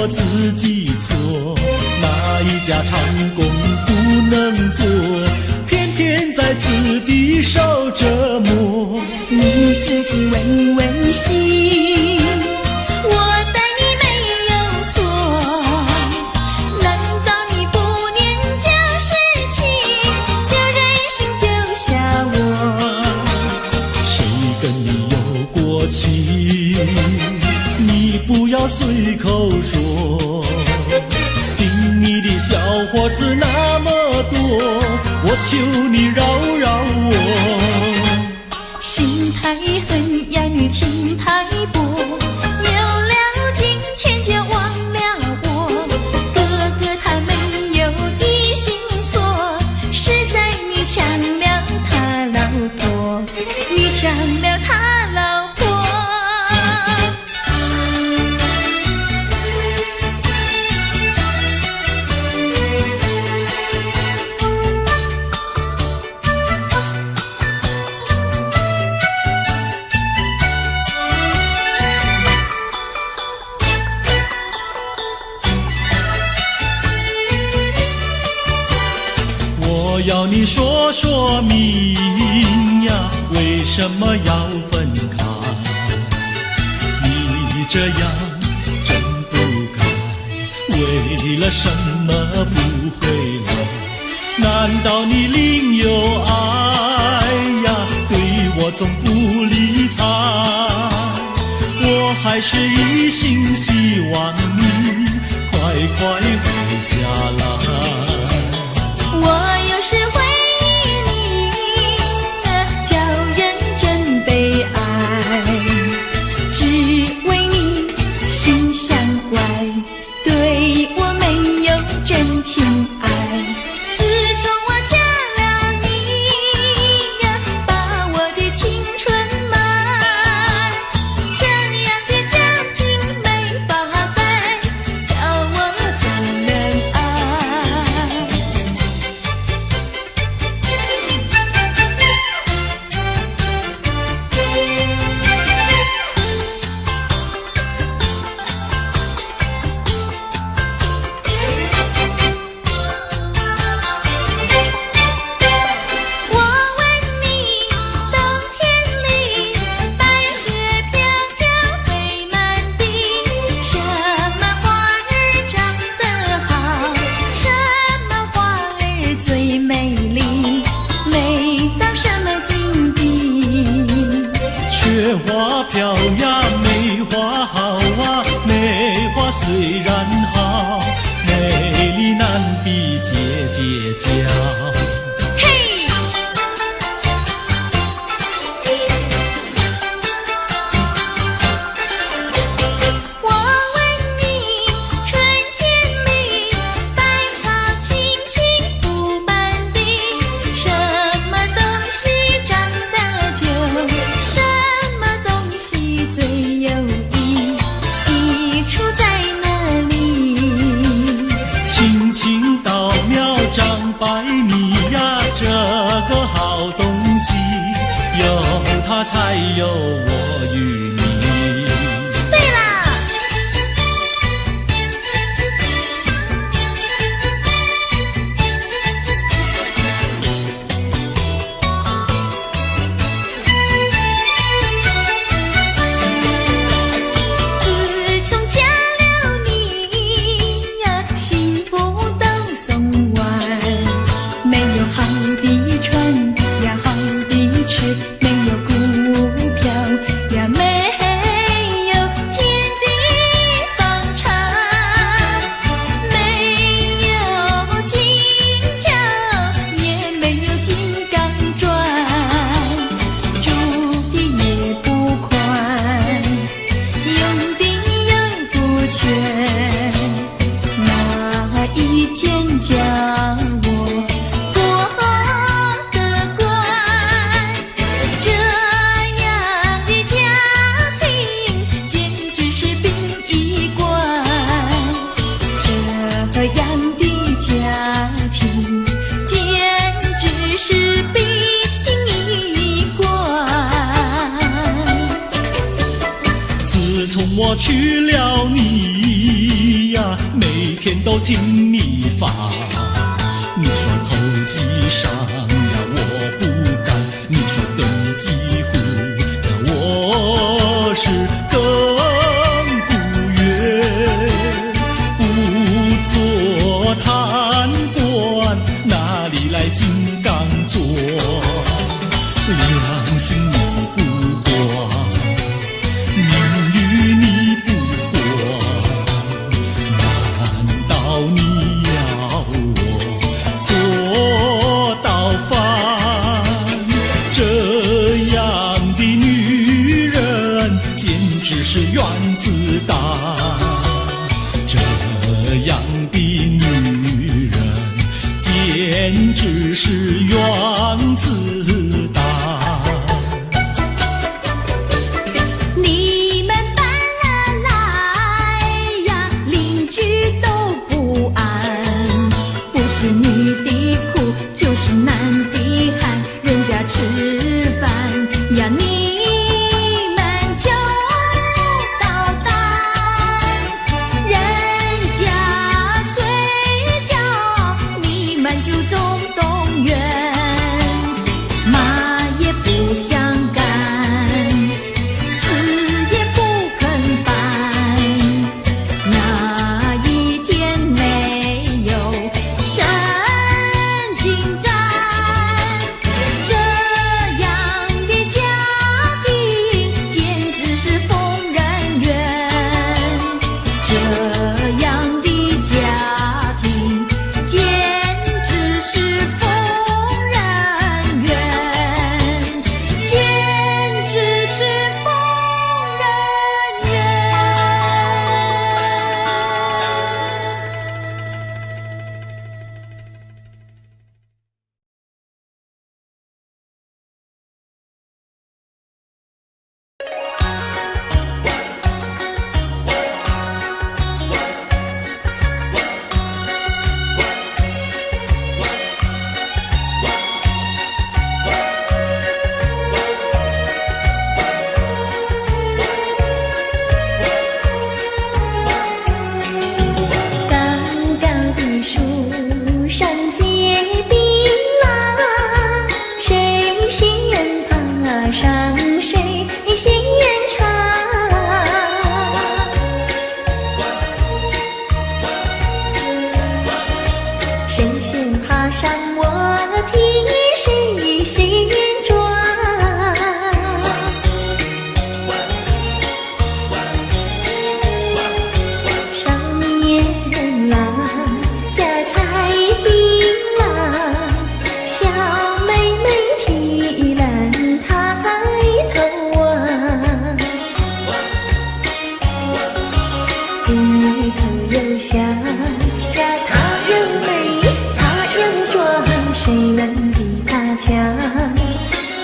我自己错，哪一家长工不能做，偏偏在此地受折磨。你自己问问心，我待你没有错，难道你不念旧事情，就任性丢下我？谁跟你有过情，你不要随口说，听你的小伙子那么多，我求你饶饶我。心太狠呀，你情太薄，有了金钱就忘了我。哥哥他没有一心错，是在你抢了他老婆，你抢了他老婆。我要你说说明呀，为什么要分开？你这样真不该，为了什么不回来？难道你另有爱呀？对我总不理睬，我还是一心希望你快快回家来。我有时回忆你，叫人真悲哀，只为你心向外，对我没有真情爱。自从我嫁了你，把我的青春埋，这样的家庭没法改，叫我怎能爱？我问你，冬天里白雪飘飘飞满地，什么花儿长得好，什么花儿最美丽，美到什么境地？雪花飘呀，梅花好啊，梅花虽然好，美丽难比姐姐娇。嘿，我问你，春天里百草青青布满地，什么东西长得久，什么东西最有益，益处在哪里？青青稻苗长百米呀，这个好东西，有它才有我与你。对啦，自从嫁了你呀，幸福都送完，没有好的穿呀，好的吃，没有股票呀，没有天地房产，没有金条，也没有金刚钻，住的也不宽，用的又不全，哪一天叫我过得惯？这样的家庭简直是殡仪馆，这样的家庭简直是殡仪馆。自从我娶了你呀，天都听你发。你说投机商呀，我不干；你说登记户呀，我是更不愿。不做贪官，哪里来金刚座？良心你不管，名誉你不管，难道你要我做到饭？这样的女人简直是原子弹，这样的女人简直是原子弹。你们搬了来呀，邻居都不安。不是女的苦，就是男的寒，人家吃饭呀，你们就捣蛋。人家睡觉，你们就总动员。骂也不想干，死也不肯搬。哪一天没有神经战？这样的家庭简直是疯人院，这样的家庭简直是疯人院，简直是疯人院。高高的树上结槟榔，谁先爬上谁先尝。谁先爬上我替谁先抓。少年郎呀采槟榔，小妹妹提篮抬头望，低头又想呀，她又美，她又壮，谁能比她强？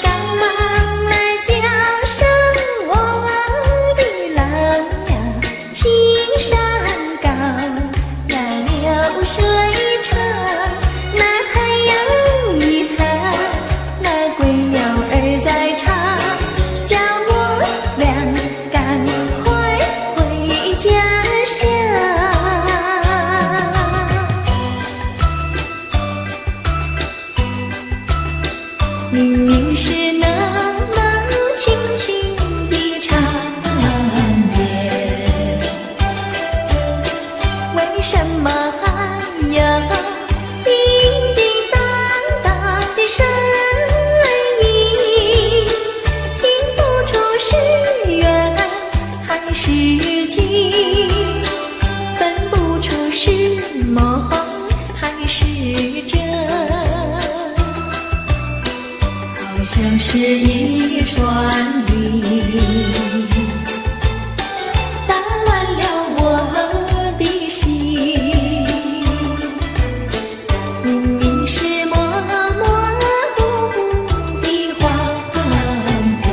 赶忙来叫声我的郎呀，青山高呀，流水长，那太阳一擦，那归鸟儿在唱，叫我俩赶快回家乡。明明是能轻轻地唱念，为什么还有叮叮当当的声音？听不出是缘还是景，分不出是梦还是真。好像是一串云，打乱了我的心。明明是模模糊糊的黄昏，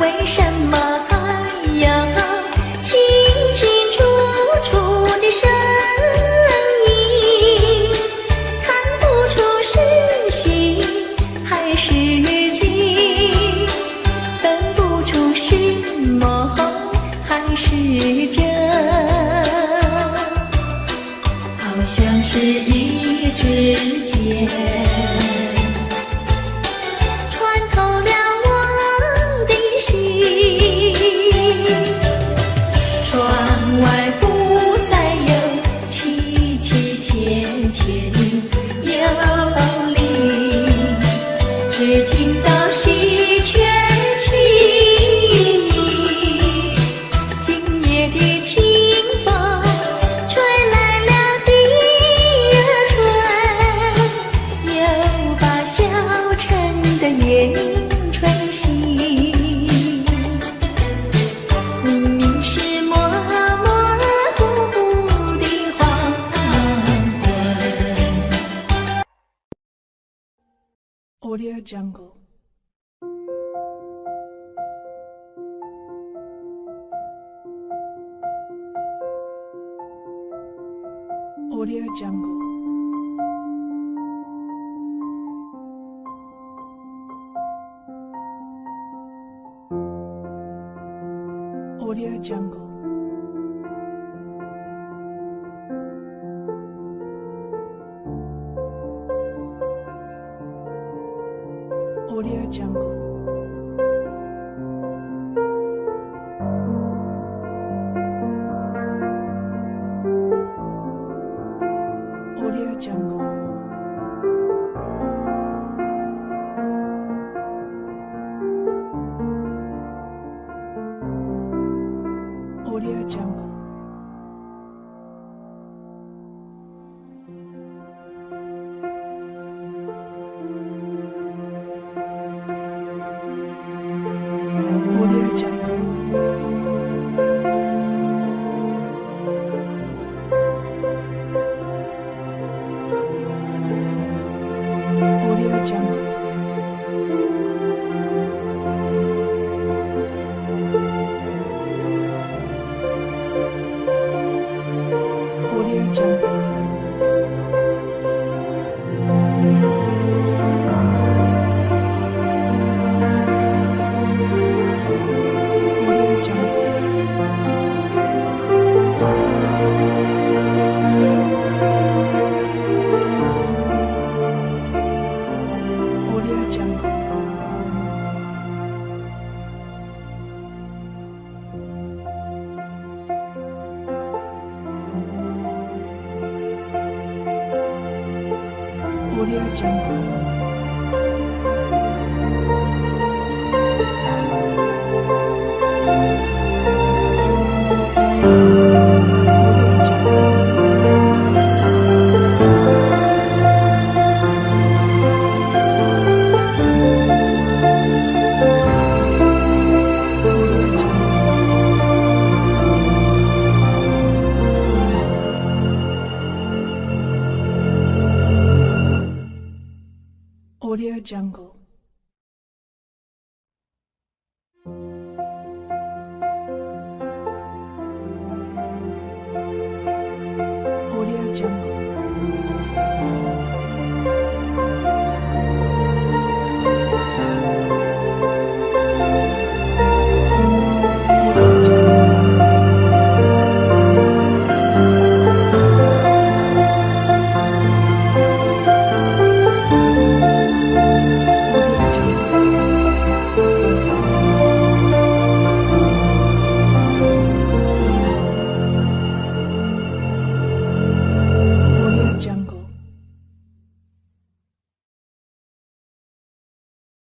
为什么还有清清楚楚的声音？看不出是喜还是惊。是一支箭，穿透了我的心。窗外不再有凄凄切切的幽灵，只听到喜鹊轻鸣。今夜的清风吹来了第二春，又把小城的夜莺吹醒。无名是模模糊糊的黄昏。Audio Jungle. Audio Jungle. Audio Jungle. Audio Jungle. Audio Jungle. Audio Jungle. Audio Jungle. Audio Jungle. Audio Jungle. Audio Jungle. Audio Jungle. Audio Jungle. Audio Jungle. Audio Jungle.